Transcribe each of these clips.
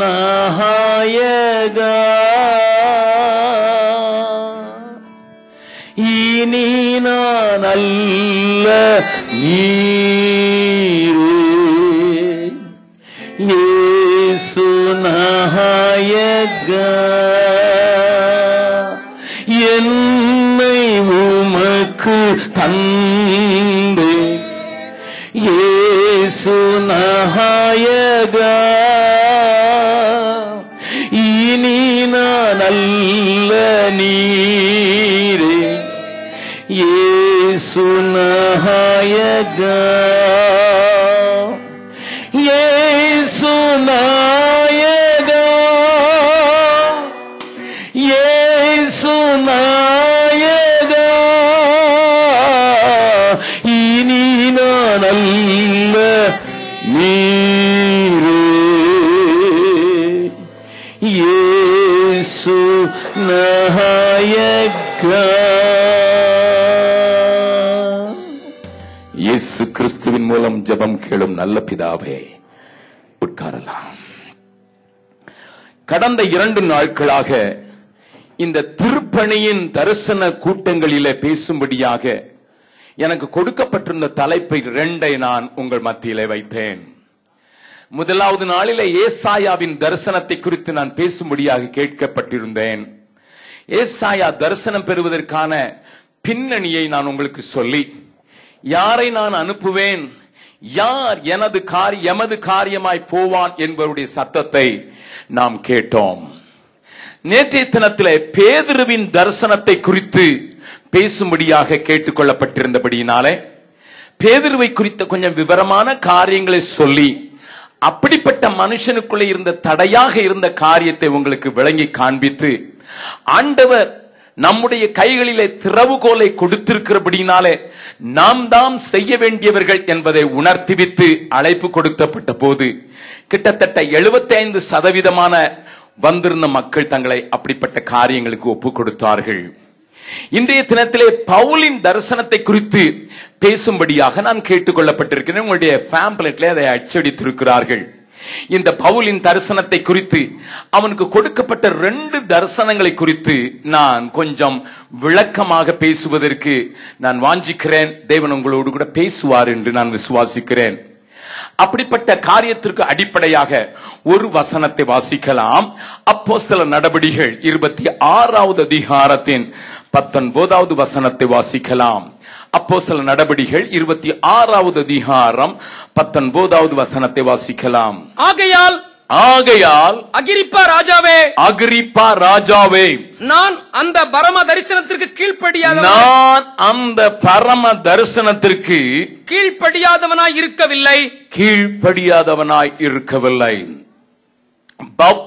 நாயகா இனி நான் அல்ல நீரே இயேசு நாயகா என்னை உமக்கு தந்தே இயேசு நாயகா இனி நான் அல்ல நீரே இயேசு நாயகா இயேசு நாயகா இயேசு நாயகா இனி நான் அல்ல நீரே இயேசு நாயகா. இயேசு கிறிஸ்துவின் மூலம் ஜெபம் கேளும் நல்ல பிதாவே, உட்காரலாம். கடந்த 2 நாட்களாக இந்த திருப்பணியின் தரிசன கூட்டங்களிலே பேசும்படியாக எனக்கு கொடுக்கப்பட்டிருந்த தலைப்பை 2 நான் உங்கள் மத்தியிலே வைத்தேன். முதலாவது நாளிலே ஏசாயாவின் தரிசனத்தை குறித்து நான் பேசும்படியாக கேட்கப்பட்டிருந்தேன். ஏசாயா தரிசனம் பெறுவதற்கான பின்னணியை நான் உங்களுக்கு சொல்லி, யாரை நான் அனுப்புவேன், யார் எமது காரியமாய் போவான் என்பவருடைய சத்தத்தை நாம் கேட்டோம். நேற்றைய தினத்திலே பேதுருவின் தரிசனத்தை குறித்து பேசும்படியாக கேட்டுக்கொள்ளப்பட்டிருந்தபடியினாலே பேதுருவை குறித்த கொஞ்சம் விவரமான காரியங்களை சொல்லி, அப்படிப்பட்ட மனுஷனுக்குள்ளே இருந்த தடையாக இருந்த காரியத்தை உங்களுக்கு விளங்கி காண்பித்து, ஆண்டவர் நம்முடைய கைகளிலே திறவுகோலை கொடுத்திருக்கிறபடினாலே நாம் தான் செய்ய வேண்டியவர்கள் என்பதை உணர்த்திவித்து அழைப்பு கொடுக்கப்பட்ட போது கிட்டத்தட்ட 75% வந்திருந்த மக்கள் தங்களை அப்படிப்பட்ட காரியங்களுக்கு ஒப்பு கொடுத்தார்கள். இன்றைய தினத்திலே பவுலின் தரிசனத்தை குறித்து பேசும்படியாக நான் கேட்டுக்கொள்ளப்பட்டிருக்கிறேன். உங்களுடைய பேம்ப்லெட்ல அதை அச்சடித்திருக்கிறார்கள். இந்த பவுலின் தரிசனத்தை குறித்து, அவனுக்கு கொடுக்கப்பட்ட 2 தரிசனங்களை குறித்து நான் கொஞ்சம் விளக்கமாக பேசுவதற்கு நான் வாஞ்சிக்கிறேன். தேவன் உங்களோடு கூட பேசுவார் என்று நான் விசுவாசிக்கிறேன். அப்படிப்பட்ட காரியத்திற்கு அடிப்படையாக ஒரு வசனத்தை வாசிக்கலாம். அப்போஸ்தலர் நடபடிகள் 26வது அதிகாரத்தின் 19வது வசனத்தை வாசிக்கலாம். அப்போஸ்தலர் நடபடிகள் 26வது அதிகாரம் 19வது வசனத்தை வாசிக்கலாம். ஆகையால் அகிரிப்பா ராஜாவே, நான் அந்த பரம தரிசனத்திற்கு கீழ்ப்படியாதவனாய் இருக்கவில்லை.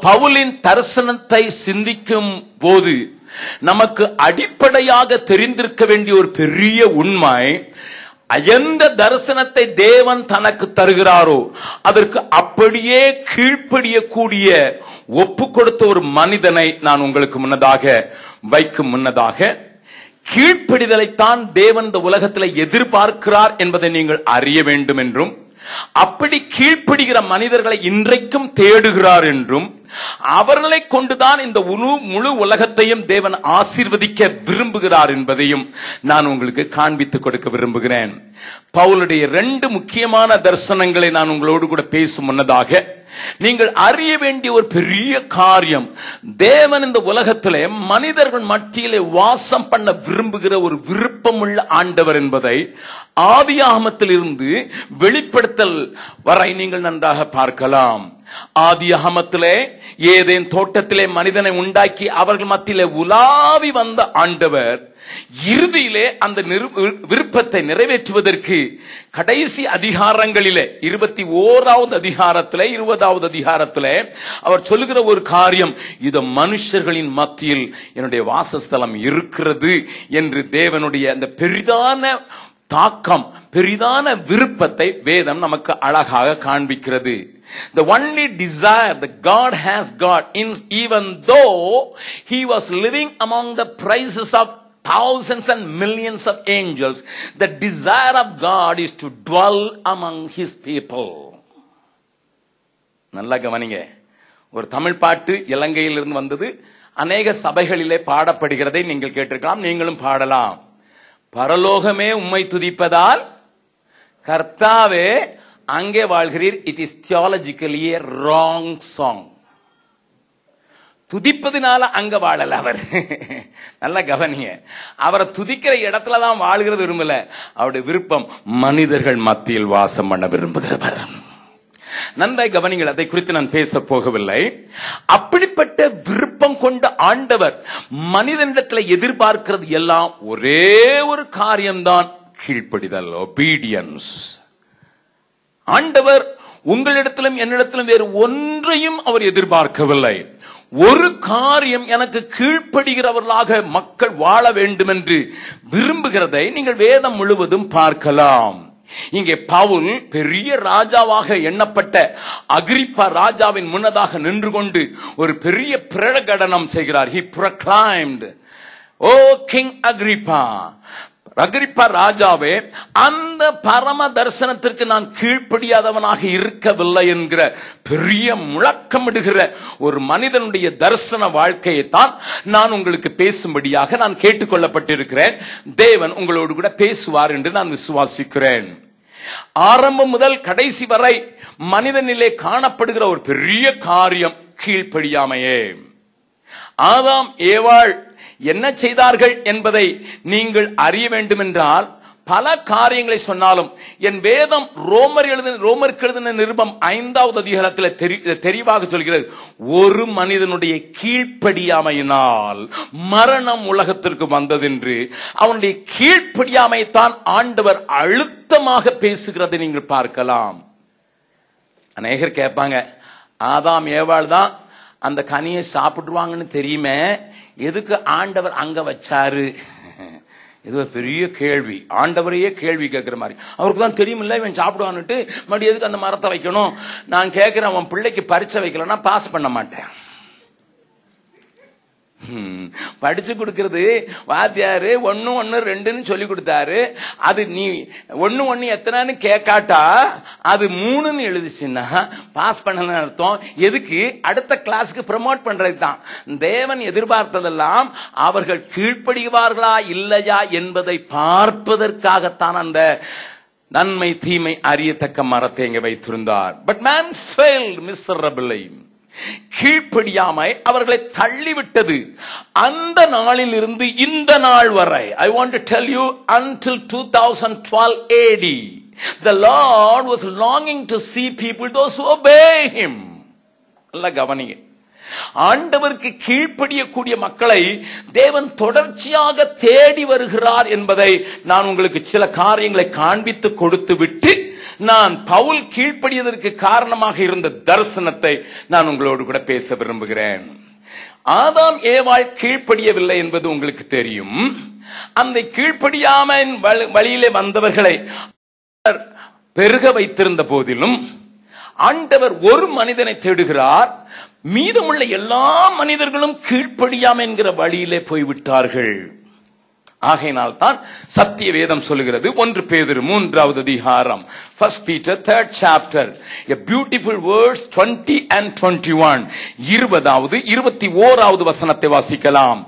பவுலின் தரிசனத்தை சிந்திக்கும் போது நமக்கு அடிப்படையாக தெரிந்திருக்க வேண்டிய ஒரு பெரிய உண்மை, எந்த தரிசனத்தை தேவன் தனக்கு தருகிறாரோ அதற்கு அப்படியே கீழ்ப்படியக்கூடிய ஒப்பு கொடுத்த ஒரு மனிதனை நான் உங்களுக்கு முன்னதாக வைக்கும் முன்னதாக, கீழ்ப்படிதலைத்தான் தேவன் இந்த உலகத்தில் எதிர்பார்க்கிறார் என்பதை நீங்கள் அறிய வேண்டும் என்றும், அப்படி கீழ்ப்படுகிற மனிதர்களை இன்றைக்கும் தேடுகிறார் என்றும், அவர்களை கொண்டுதான் இந்த முழு உலகத்தையும் தேவன் ஆசீர்வதிக்க விரும்புகிறார் என்பதையும் நான் உங்களுக்கு காண்பித்துக் கொடுக்க விரும்புகிறேன். பவுலுடைய 2 முக்கியமான தரிசனங்களை நான் உங்களோடு கூட பேசும் முன்னதாக நீங்கள் அறிய வேண்டிய ஒரு பெரிய காரியம், தேவன் இந்த உலகத்திலே மனிதர்கள் மத்தியிலே வாசம் பண்ண விரும்புகிற ஒரு விருப்பமுள்ள ஆண்டவர் என்பதை ஆதியாகமத்திலிருந்து வெளிப்படுத்தல் வரை நீங்கள் நன்றாக பார்க்கலாம். ஆதியாகமத்திலே ஏதேன் தோட்டத்திலே மனிதனை உண்டாக்கி அவர்கள் மத்தியிலே உலாவி வந்த ஆண்டவர் இறுதியிலே அந்த விருப்பத்தை நிறைவேற்றுவதற்கு கடைசி அதிகாரங்களிலே 21வது அதிகாரத்திலே 20வது அதிகாரத்திலே அவர் சொல்லுகிற ஒரு காரியம், இது மனுஷர்களின் மத்தியில் என்னுடைய வாசஸ்தலம் இருக்கிறது என்று தேவனுடைய அந்த பெரிதான தாக்கம், பெரிதான விருப்பத்தை வேதம் நமக்கு அழகாக காண்பிக்கிறது. The only desire that God has got, even though he was living among the praises of thousands and millions of angels, the desire of God is to dwell among his people. நல்லா கவனிங்க, ஒரு தமிழ் பாட்டு இலங்கையிலிருந்து வந்தது. அநேக சபைகளிலே பாடப்படுகிறதை நீங்கள் கேட்டிருக்கலாம், நீங்களும் பாடலாம். பரலோகமே உம்மை துதிப்பதால் கர்த்தாவே அங்கே வாழ்கிறீர். It is theologically a wrong song. துதிப்பதுனால அங்க வாழல அவர். நல்ல கவனிங்க, அவரை துதிக்கிற இடத்துலதான் வாழ்கிறது விரும்பல. அவருடைய விருப்பம் மனிதர்கள் மத்தியில் வாசம் பண்ண விரும்புகிறவர். நன்றாய் கவனிங்கள், அதை குறித்து நான் பேச போகவில்லை. அப்படிப்பட்ட விருப்பம் கொண்ட ஆண்டவர் மனிதனிடத்தில் எதிர்பார்க்கிறது எல்லாம் ஒரே ஒரு காரியம்தான், கீழ்ப்படிதல், obedience. ஆண்டவர் உங்களிடத்திலும் என்னிடத்திலும் வேறு ஒன்றையும் அவர் எதிர்பார்க்கவில்லை. ஒரு காரியம், எனக்கு கீழ்ப்படுகிறவர்களாக மக்கள் வாழ வேண்டும் என்று விரும்புகிறதை நீங்கள் வேதம் முழுவதும் பார்க்கலாம். இங்கே பவுல் பெரிய ராஜாவாக எண்ணப்பட்ட அகிரிப்பா ராஜாவின் முன்னதாக நின்று கொண்டு ஒரு பெரிய பிரகடனம் செய்கிறார். He proclaimed, "O King Agrippa, Agrippa ராஜாவே, அந்த பரம தரிசனத்திற்கு நான் கீழ்ப்படியாதவனாக இருக்கவில்லை என்கிற பெரிய முழக்கமிடுகிற ஒரு மனிதனுடைய தரிசன வாழ்க்கையை தான் நான் உங்களுக்கு பேசும்படியாக நான் கேட்டுக்கொள்ளப்பட்டிருக்கிறேன். தேவன் உங்களோடு கூட பேசுவார் என்று நான் விசுவாசிக்கிறேன்." ஆரம்பம் முதல் கடைசி வரை மனிதனிலே காணப்படுகிற ஒரு பெரிய காரியம் கீழ்ப்படியாமையே. ஆதாம் ஏவாள் என்ன செய்தார்கள் என்பதை நீங்கள் அறிய வேண்டும் என்றால் பல காரியங்களை சொன்னாலும் என் வேதம் ரோமருக்கு எழுதின நிருபம் 5வது அதிகாரத்தில் தெளிவாக சொல்கிறது, ஒரு மனிதனுடைய கீழ்ப்படியாமையினால் மரணம் உலகத்திற்கு வந்ததென்று. அவனுடைய கீழ்ப்படியாமைத்தான் ஆண்டவர் அழுத்தமாக பேசுகிறதை நீங்கள் பார்க்கலாம். அநேகர் கேட்பாங்க, ஆதாம் ஏவாள் தான் அந்த கனியை சாப்பிட்டுருவாங்கன்னு தெரியுமே, எதுக்கு ஆண்டவர் அங்க வச்சாரு? இது ஒரு பெரிய கேள்வி. ஆண்டவரையே கேள்வி கேட்கிற மாதிரி. அவருக்கு தான் தெரியுமில்ல இவன் சாப்பிடுவான்னுட்டு, மறுபடியும் எதுக்கு அந்த மரத்தை வைக்கணும்? நான் கேட்கிறேன், அவன் பிள்ளைக்கு பரீட்சை வைக்கலன்னா பாஸ் பண்ண மாட்டேன். படிச்சு கொடுக்கிறது வாத்தியாரு 1 1 2ன்னு சொல்லி கொடுத்தாரு. அது நீ 1 1 எத்தனைன்னு கேட்காட்டா அது 3ன்னு எழுதிச்சுன்னா பாஸ் பண்ணல அர்த்தம். எதுக்கு? அடுத்த கிளாஸுக்கு ப்ரமோட் பண்றது தான். தேவன் எதிர்பார்த்ததெல்லாம் அவர்கள் கீழ்ப்படிவார்களா இல்லையா என்பதை பார்ப்பதற்காகத்தான் அந்த நன்மை தீமை அறியத்தக்க மரத்தை இங்கே வைத்திருந்தார். But man failed miserably. கீழ்ப்படியாமை அவர்களை தள்ளிவிட்டது. அந்த நாளில் இருந்து இந்த நாள் வரை, I want to tell you, until 2012 AD, the Lord was longing to see people, those who obey Him. நல்ல கவனிங்க, ஆண்டவருக்கு கீழ்ப்படியக்கூடிய மக்களை தேவன் தொடர்ச்சியாக தேடி வருகிறார் என்பதை நான் உங்களுக்கு சில காரியங்களை காண்பித்து கொடுத்து விட்டு நான் பவுல் கீழ்ப்படியதற்கு காரணமாக இருந்த தரிசனத்தை நான் உங்களோடு கூட பேச விரும்புகிறேன். ஆதாம் ஏவாள் கீழ்ப்படியவில்லை என்பது உங்களுக்கு தெரியும். அந்த கீழ்ப்படியாமையின் வழியிலே வந்தவர்களை பெருக வைத்திருந்த போதிலும் ஆண்டவர் ஒரு மனிதனை தேடுகிறார். மீதமுள்ள எல்லா மனிதர்களும் கீழ்ப்படியாமை என்கிற வழியிலே போய்விட்டார்கள். ஆகையினால் தான் சத்திய வேதம் சொல்லுகிறது, 1 பேதுரு 3வது அதிகாரம், 1 Peter 3rd chapter, a beautiful verse 20 and 21, 20வது 21வது வசனத்தை வாசிக்கலாம்.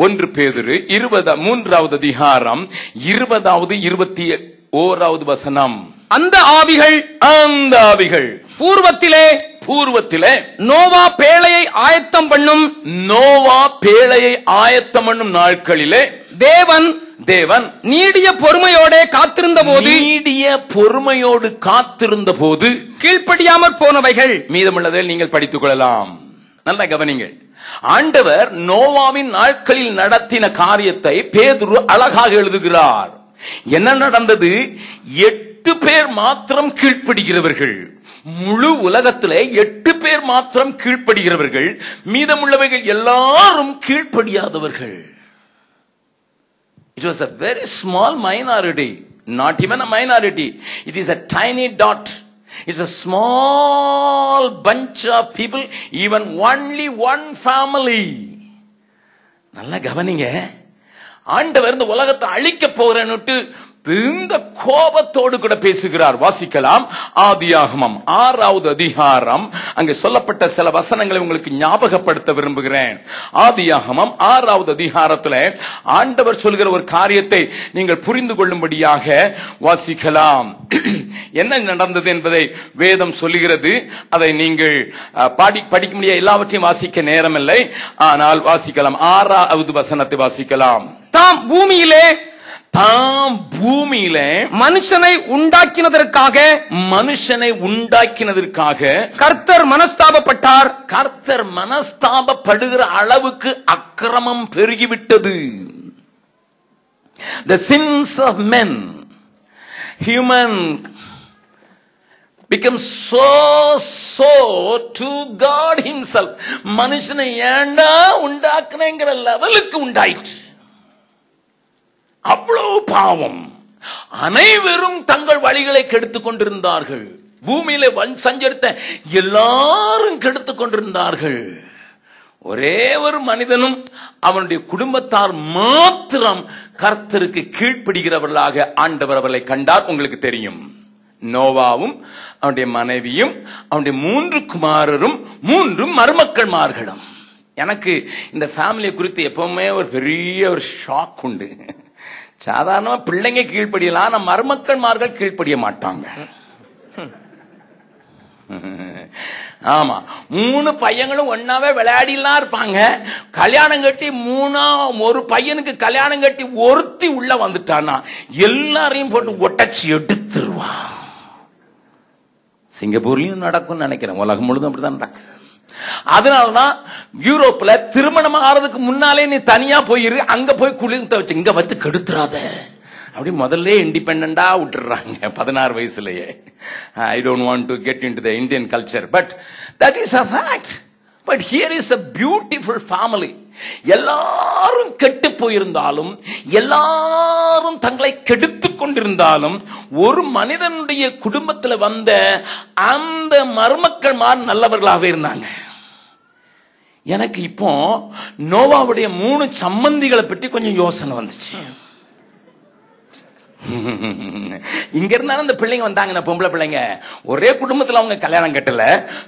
1 பேதுரு 3வது அதிகாரம் 20வது 21வது வசனம். அந்த ஆவிகள் பூர்வத்திலே நோவா பேழையை ஆயத்தம் பண்ணும் நாட்களிலே தேவன் நீடிய பொறுமையோடு காத்திருந்த போது கீழ்ப்படியாமற் போனவைகள் மீதமுள்ளதை நீங்கள் படித்துக் கொள்ளலாம். நல்ல கவனிங்கள், ஆண்டவர் நோவாவின் நாட்களில் நடத்தின காரியத்தை பேதுரு அழகாக எழுதுகிறார். என்ன நடந்தது? 8 பேர் மாத்திரம் கீழ்ப்படுகிறவர்கள். முழு உலகத்திலே 8 பேர் மாத்திரம் கீழ்ப்படுகிறவர்கள், மீதமுள்ளவைகள் எல்லாரும் கீழ்ப்படியாதவர்கள். It was a very small minority, not even a minority. It is a tiny dot. It's a small bunch of people, even only one family. நல்ல கவனிங்க, ஆண்டவர் இந்த உலகத்தை அழிக்க போறேன்னு இந்த கோபத்தோடு கூட பேசுகிறார். வாசிக்கலாம். ஆதியாகமம் 6வது அதிகாரம். அங்கே சொல்லப்பட்ட சில வசனங்களை உங்களுக்கு ஞாபகப்படுத்த விரும்புகிறேன். ஆதியாகமம் 6வது அதிகாரத்தில் ஆண்டவர் சொல்கிற ஒரு காரியத்தை நீங்கள் புரிந்து கொள்ளும்படியாக வாசிக்கலாம். என்ன நடந்தது என்பதை வேதம் சொல்லுகிறது. அதை நீங்கள் படிக்க முடியாது, எல்லாவற்றையும் வாசிக்க நேரமில்லை. ஆனால் வாசிக்கலாம். 6வது வசனத்தை வாசிக்கலாம். தாம் பூமியிலே மனுஷனை உண்டாக்கினதற்காக கர்த்தர் மனஸ்தாபப்பட்டார். கர்த்தர் மனஸ்தாபப்படுகிற அளவுக்கு அக்கிரமம் பெருகிவிட்டது. The sins of men, human, become so to God himself. மனுஷனை ஏண்டா உண்டாக்குனேங்கிற லெவலுக்கு உண்டாயிற்று. அவ்வளவு பாவம். அனைவரும் தங்கள் வழிகளை கெடுத்துக் கொண்டிருந்தார்கள். பூமியில சஞ்சரித்த எல்லாரும் கெடுத்துக் கொண்டிருந்தார்கள். ஒரே ஒரு மனிதனும் அவனுடைய குடும்பத்தார் மாத்திரம் கர்த்தருக்கு கீழ்ப்படுகிறவர்களாக ஆண்டவர் அவர்களை கண்டார். உங்களுக்கு தெரியும், நோவாவும் அவனுடைய மனைவியும் அவனுடைய 3 குமாரரும் 3 மருமக்கள்மார்களும். எனக்கு இந்த ஃபேமிலியை குறித்து எப்பவுமே ஒரு பெரிய ஒரு ஷாக் உண்டு. சாதாரணமா பிள்ளைங்க கீழ்ப்படியலாம், ஆனா மருமக்கள்மார்கள் கீழ்ப்படிய மாட்டாங்க. ஆமா, 3 பையங்களும் ஒன்னாவே விளையாடிலாம் இருப்பாங்க. கல்யாணம் கட்டி ஒரு பையனுக்கு கல்யாணம் கட்டி ஒருத்தி உள்ள வந்துட்டானா எல்லாரையும் போட்டு ஒட்டச்சி எடுத்துருவா. சிங்கப்பூர்லயும் நடக்கும் நினைக்கிறேன், உலகம் முழுதும் அப்படிதான் நடக்குது. அதனாலதான் யூரோப்ல திருமணம் ஆறதுக்கு முன்னாலே நீ தனியா போயிரு, அங்க போய் குளிர்த்த வச்சு இங்க வந்து கெடுத்துறாத அப்படி முதல்ல இண்டிபெண்டா விட்டுறாங்க 16 வயசுலயே. I don't want to get into the Indian culture, but that is a fact. But here is a beautiful family. எல்லாரும் கெட்டு போயிருந்தாலும், எல்லாரும் தங்களை கெடுத்துக் கொண்டிருந்தாலும், ஒரு மனிதனுடைய குடும்பத்தில் வந்த அந்த மருமக்கள் நல்லவர்களாக இருந்தாங்க. எனக்கு இப்போ நோவாவுடைய 3 சம்பந்திகளை பற்றி கொஞ்சம் யோசனை வந்துச்சு. இங்க இருந்தாலும் இந்த பிள்ளைங்க வந்தாங்க, பொம்பளை பிள்ளைங்க ஒரே குடும்பத்துல அவங்க கல்யாணம் கட்டல,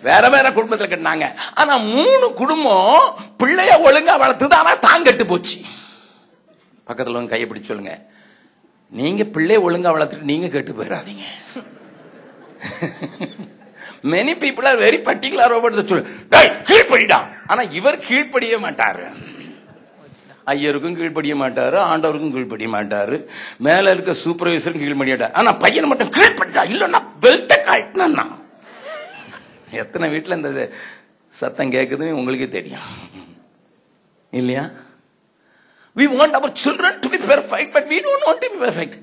வேற வேற குடும்பத்துல கட்டினாங்க. ஆனா 3 குடும்பம் பிள்ளைய ஒழுங்கா வளர்த்துது, ஆனா தான் கெட்டு போச்சு. பக்கத்துல கையை பிடிச்சு சொல்லுங்க, நீங்க பிள்ளைய ஒழுங்கா வளர்த்துட்டு நீங்க கெட்டு போயிடாதீங்க. Many people are very particular about the children. கீழ்ப்படிடா, ஆனா இவர் கீழ்ப்படிய மாட்டாரு. ஐயருக்கும் கீழ்ப்படிய மாட்டாரு, ஆண்டவருக்கும் கீழ்ப்படிய மாட்டாரு, மேல இருக்க சூப்பர்வைசருக்கும் கீழ்ப்படிய மாட்டாரு. ஆனா பையனை மட்டும் கீழ்ப்படிடா, இல்லன்னா பெல்ட்ட காட்டினா. எத்தனை வீட்டுல இந்த சத்தம் கேக்குதுன்னு உங்களுக்கே தெரியும் இல்லையா? We want our children to be perfect, but we don't want to be perfect.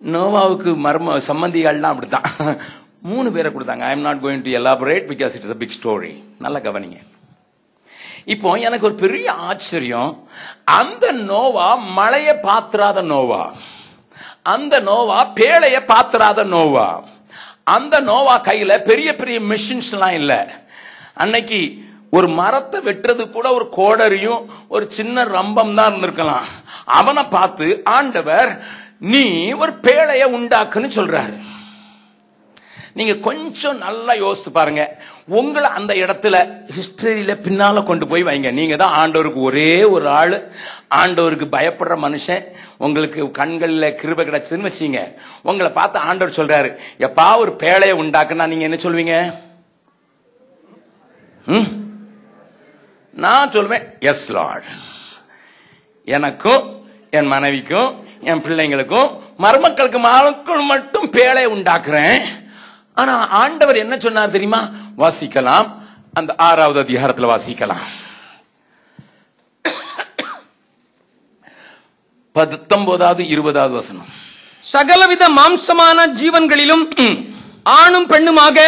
நோவாவுக்கு சம்பந்திகள்லாம் அப்படித்தான் 3 பேரை கொடுத்தாங்க. I am not going to elaborate because it is a big story. நல்லா கவனிங்க. இப்போ எனக்கு ஒரு பெரிய ஆச்சரியம், அந்த நோவா மழைய பாத்திராத நோவா, அந்த நோவா பேழைய பாத்திராத நோவா, அந்த நோவா கையில பெரிய பெரிய மிஷின்ஸ் எல்லாம் இல்ல. அன்னைக்கு ஒரு மரத்தை வெட்டுறது கூட ஒரு கோடரியும் ஒரு சின்ன ரம்பம் தான் இருந்திருக்கலாம். அவனை பார்த்து ஆண்டவர் நீ ஒரு பேழைய உண்டாக்குன்னு சொல்றாரு. நீங்க கொஞ்சம் நல்லா யோசித்து பாருங்க, உங்களை அந்த இடத்துல ஹிஸ்டரியில பின்னால கொண்டு போய் வைங்க. நீங்க தான் ஆண்டவருக்கு ஒரே ஒரு ஆளு, ஆண்டவருக்கு பயப்படுற மனுஷன், உங்களுக்கு கண்கள்ல கிருபை கிடைச்சதுன்னு வச்சீங்க. உங்களை பார்த்து ஆண்டவர் சொல்றாரு, எப்பா ஒரு பேழைய உண்டாக்குனா நீங்க என்ன சொல்வீங்க? நான் சொல்வேன், எஸ் லார்ட், எனக்கும் என் மனைவிக்கும் என் பிள்ளைங்களுக்கும் மருமக்களுக்கு மட்டும் பேழைய உண்டாக்குறேன். ஆனா ஆண்டவர் என்ன சொன்னார் தெரியுமா? வாசிக்கலாம், அந்த 6வது அதிகாரத்தில் வாசிக்கலாம். 19வது 20வது வசனம். சகலவித மாம்சமான ஜீவன்களிலும் ஆணும் பெண்ணுமாக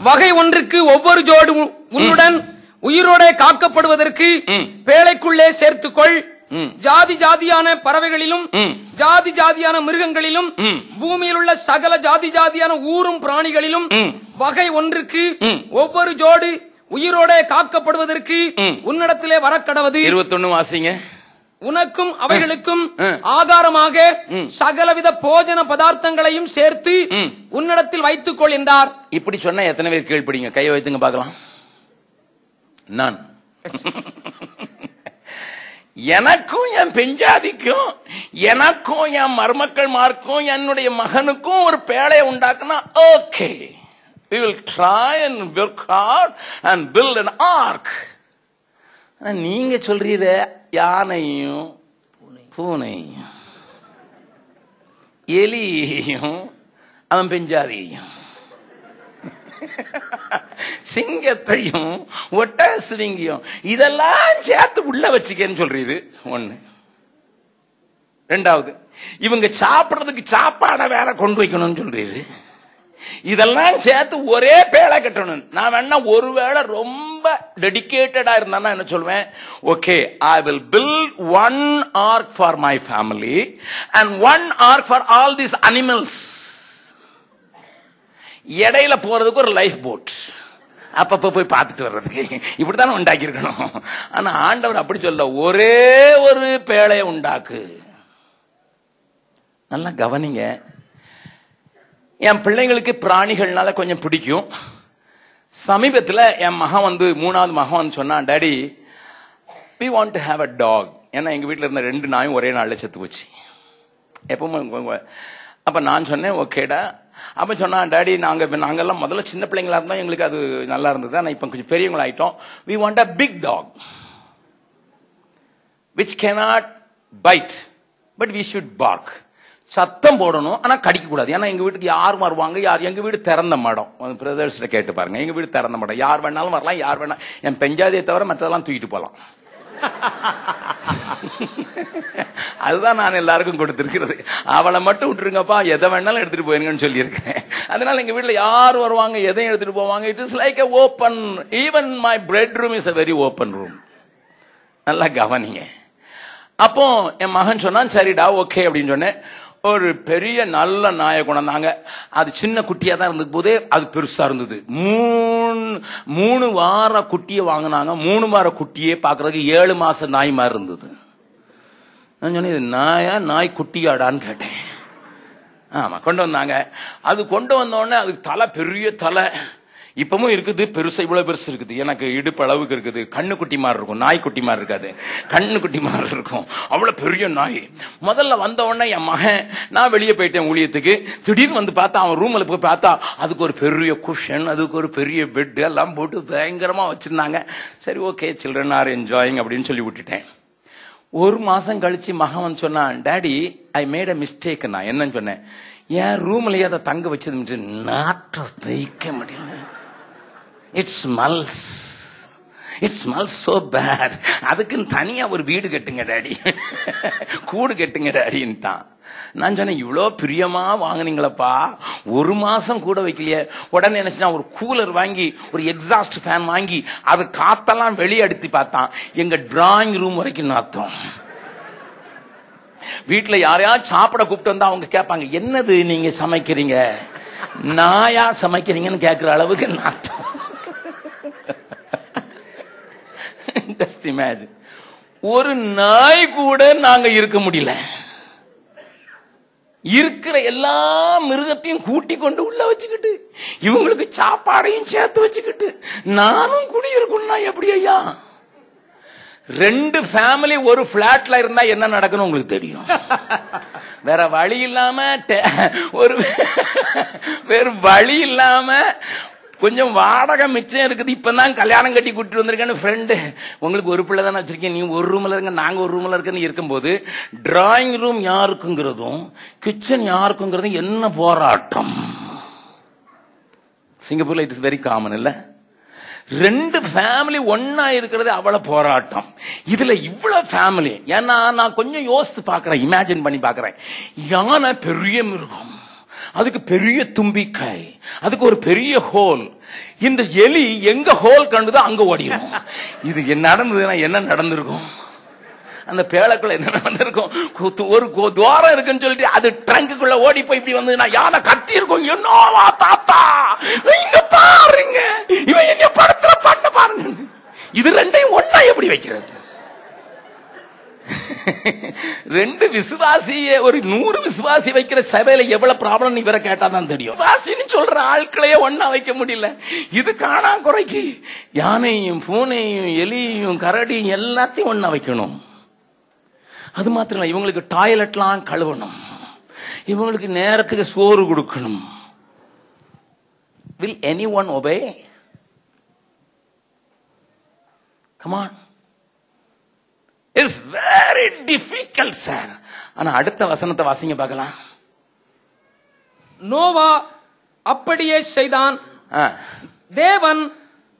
வகை ஒன்றுக்கு ஒவ்வொரு ஜோடு உன்னுடன் உயிரோட காக்கப்படுவதற்கு பேழைக்குள்ளே சேர்த்துக்கொள். ஜாதி ஜாதியான பறவைகளிலும் ஜாதி ஜாதியான மிருகங்களிலும் பூமியில் உள்ள சகல ஜாதி ஜாதியான ஊரும் பிராணிகளிலும் வகை ஒன்றுக்கு ஒவ்வொரு ஜோடு உயிரோட காக்கப்படுவதற்கு உன்னிடத்திலே வரக்கடவது. 21 வாசிங்க. உனக்கும் அவைகளுக்கும் ஆகாரமாக சகலவித போஜன பதார்த்தங்களையும் சேர்த்து உன்னிடத்தில் வைத்துக் கொள் என்றார். இப்படி சொன்னா எத்தனை பேர் கீழ்ப்படிங்க? கையை வைத்துங்க பார்க்கலாம். நான் எனக்கும் என் பெஞ்சாதிக்கும் எனக்கும் என் மருமக்கள் மார்க்கும் என்னுடைய மகனுக்கும் ஒரு பேழையை உண்டாக்குனா okay, we will try and work hard and build an ark. நீங்க சொல்றீர யானையும் பூனையும் எலியையும் அவன் பெஞ்சாதியையும் சிங்கத்தையும் ஒட்டசிங்கையும் இதெல்லாம் சேர்த்து உள்ள வச்சுக்கன்னு சொல்றீரு. ஒண்ணு. ரெண்டாவது, இவங்க சாப்பிடுறதுக்கு சாப்பாடை வேற கொண்டு வைக்கணும்னு சொல்றீரு. இதெல்லாம் சேர்த்து ஒரே பேழை கட்டணும். நான் வேணா ஒருவேளை ரொம்ப டெடிகேட்டடா இருந்தா என்ன சொல்வேன், okay, I will build one ark for my family and one ark for all these animals. இடையில போறதுக்கு ஒரு லைஃப் போட், அப்பப்ப போய் பார்த்துட்டு வர்றதுக்கு. இப்படித்தானே உண்டாக்கி இருக்கணும். ஆனா ஆண்டவர் அப்படி சொல்ல, ஒரே ஒரு பேழையை உண்டாக்கு. நல்லா கவனிங்க. என் பிள்ளைங்களுக்கு பிராணிகள்னால கொஞ்சம் பிடிக்கும். சமீபத்தில் என் மகன் வந்து, மூணாவது மகன் வந்து சொன்னான், daddy we want to have a dog. ஏன்னா எங்க வீட்டில் இருந்த 2 நாயும் ஒரே நாள்ல செத்து போச்சு. எப்பவும். அப்ப நான் சொன்னேன் ஓகேடா. அப்ப சொன்னா, டாடி நாங்கெல்லாம் முதல்ல சின்ன பிள்ளைங்களா இருந்தோம், எங்களுக்கு அது நல்லா இருந்தது. ஆனா இப்ப கொஞ்சம் பெரியவங்களா ஆயிட்டோம். we want a big dog which cannot bite but we should bark. சத்தம் போடணும், ஆனா கடிக்க கூடாது. ஏன்னா எங்க வீட்டுக்கு யார் வருவாங்க, எங்க வீடு திறந்த மடம். பிரதர்ஸ்ல கேட்டு பாருங்க, எங்க வீடு திறந்த மடம். யார் வேணாலும் வரலாம், யார் வேணா. என் பெஞ்சாதியை தவிர மற்றதெல்லாம் தூக்கிட்டு போலாம். அதுதான் நான் எல்லாருக்கும் கொடுத்திருக்கிறது. அவளை மட்டும் விட்டுருங்கப்பா, எதை வேணாலும் எடுத்துட்டு போயிருங்கன்னு சொல்லியிருக்கேன். அதனால எங்க வீட்டுல யார் வருவாங்க, எதையும் எடுத்துட்டு போவாங்க. It is like a open, even my bedroom is a very open room. நல்லா கவனிங்க. அப்போ என் மகன் சொன்னான், சரிடா ஓகே அப்படின்னு சொன்னேன். ஒரு பெரிய நல்ல நாயை கொண்டாந்தாங்க. அது சின்ன குட்டியா தான் இருந்தது போதே அது பெருசா இருந்தது. 3 வார குட்டியை வாங்கினாங்க. 3 வார குட்டியே பாக்குறதுக்கு 7 மாசம் நாய் மாதிரி இருந்தது. நான் சொன்னேன், இது நாயா நாய் குட்டியாடான்னு கேட்டேன். ஆமா, கொண்டு வந்தாங்க. அது கொண்டு வந்த உடனே அதுக்கு தலை, பெரிய தலை இப்பவும் இருக்குது, பெருசா இவ்வளவு பெருசு இருக்குது. எனக்கு இடுப்பு அளவுக்கு இருக்குது. கண்ணு குட்டி மாதிரி இருக்கும், நாய் குட்டி மாதிரி இருக்காது, கண்ணு குட்டி மாதிரி இருக்கும். அவ்வளவு பெரிய நாய். முதல்ல வந்த உடனே என் மகன், நான் வெளியே போயிட்டேன் ஊழியத்துக்கு. திடீர்னு வந்து பார்த்தா, அவன் ரூம்ல போய் பார்த்தா அதுக்கு ஒரு பெரிய குஷன், அதுக்கு ஒரு பெரிய பெட் எல்லாம் போட்டு பயங்கரமா வச்சிருந்தாங்க. சரி ஓகே, சில்ட்ரன் ஆர் என்ஜாயிங் அப்படின்னு சொல்லி விட்டுட்டேன். 1 மாசம் கழிச்சு மகன் வந்து சொன்னான், daddy I made a mistake. நான் என்னன்னு சொன்னேன், என் ரூம்லயே அதை தங்க வச்சது நாற்றம் தைக்க முடியல. It smells so bad. அதுக்கு தனியா ஒரு வீடு கட்டுங்க டாடி, கூடு கட்டுங்க டாடின்ட்டான். நான் சொன்னேன், இவ்வளோ பிரியமா வாங்கினீங்களப்பா, 1 மாசம் கூட வைக்கலையே. உடனே என்ன, ஒரு கூலர் வாங்கி, ஒரு எக்ஸாஸ்ட் ஃபேன் வாங்கி, அது காத்தெல்லாம் வெளியே அடித்து பார்த்தான். எங்க டிராயிங் ரூம் வரைக்கும் நாத்தம். வீட்டுல யாரையாவது சாப்பிட கூப்பிட்டு வந்தா அவங்க கேட்பாங்க, என்னது நீங்க சமைக்கிறீங்க, நாயா சமைக்கிறீங்கன்னு கேட்கிற அளவுக்கு நாத்தம். Just imagine. ஒரு நாய் கூட நாங்க இருக்க முடியல. இருக்கிற எல்லா மிருகத்தையும் கூட்டி கொண்டு உள்ள வச்சுக்கிட்டு, இவங்களுக்கு சாப்பாடையும் சேர்த்து வச்சுக்கிட்டு நானும் குடியிருக்கணும்னா எப்படி ஐயா? 2 ஃபேமிலி ஒரு பிளாட்ல இருந்தா என்ன நடக்கணும் உங்களுக்கு தெரியும். வேற வழி இல்லாம வேற வழி இல்லாம கொஞ்சம் வாடகை மிச்சம் இருக்குது. இப்பதான் கல்யாணம் கட்டி கூட்டிட்டு வந்திருக்கேன்னு ஃப்ரெண்டு, உங்களுக்கு ஒரு பிள்ளை தானே வச்சிருக்கேன், நீ ஒரு ரூம்ல இருக்க, நாங்க ஒரு ரூம்ல இருக்கன்னு இருக்கும்போது, டிராயிங் ரூம் யாருக்குங்கிறதும் கிச்சன் யாருக்குங்கிறதும் என்ன போராட்டம். சிங்கப்பூர்ல இட் இஸ் வெரி காமன் இல்ல? 2 ஃபேமிலி ஒன்னா இருக்கிறது அவ்வளவு போராட்டம். இதுல இவ்வளவு ஃபேமிலி. ஏன்னா நான் கொஞ்சம் யோசித்து பாக்குறேன், இமேஜின் பண்ணி பாக்குறேன். யானை பெரிய மிருகம், அதுக்கு பெரிய தும்பிக்கை, அதுக்கு ஒரு பெரிய ஹோல். இந்த எலி எங்க ஹோல் கண்டுதோ அங்க ஓடிடும். இது நடந்ததுன்னா என்ன நடந்திருக்கும்? அந்த பேழைக்குள்ள என்ன நடந்திருக்கும்? ஒரு துவாரம் இருக்குன்னு சொல்லிட்டு அது ட்ரங்குக்குள்ள ஓடி போய் இப்படி வந்து யானை கத்தி இருக்கும், என்னவா தாத்தா இங்க பாருங்க, இவன் என்ன படத்துல பண்ண பாருங்க. இது 2ஐயும் ஒண்ணா எப்படி வைக்கிறது? 2 விசுவாசிய ஒரு 100 விசுவாசி வைக்கிற சபையில எவ்வளவு ப்ராப்ளம் இவரை கேட்டாதான் தெரியும். விசுவாசின்னு சொல்ற ஆட்களையே ஒண்ணா வைக்க முடியல. இது காணா குறைக்கு யானையும் பூனையும் எலியும் கரடியும் எல்லாத்தையும் ஒண்ணா வைக்கணும். அது மாத்திரம் இல்ல, இவங்களுக்கு டாய்லெட்லாம் கழுவணும், இவங்களுக்கு நேரத்துக்கு சோறு கொடுக்கணும். Will anyone obey? Come on. It's very difficult, sir. ஆனா அடுத்த வசனத்தை வாசிங்க பார்க்கலாம். நோவா அப்படியே செய்தான். தேவன்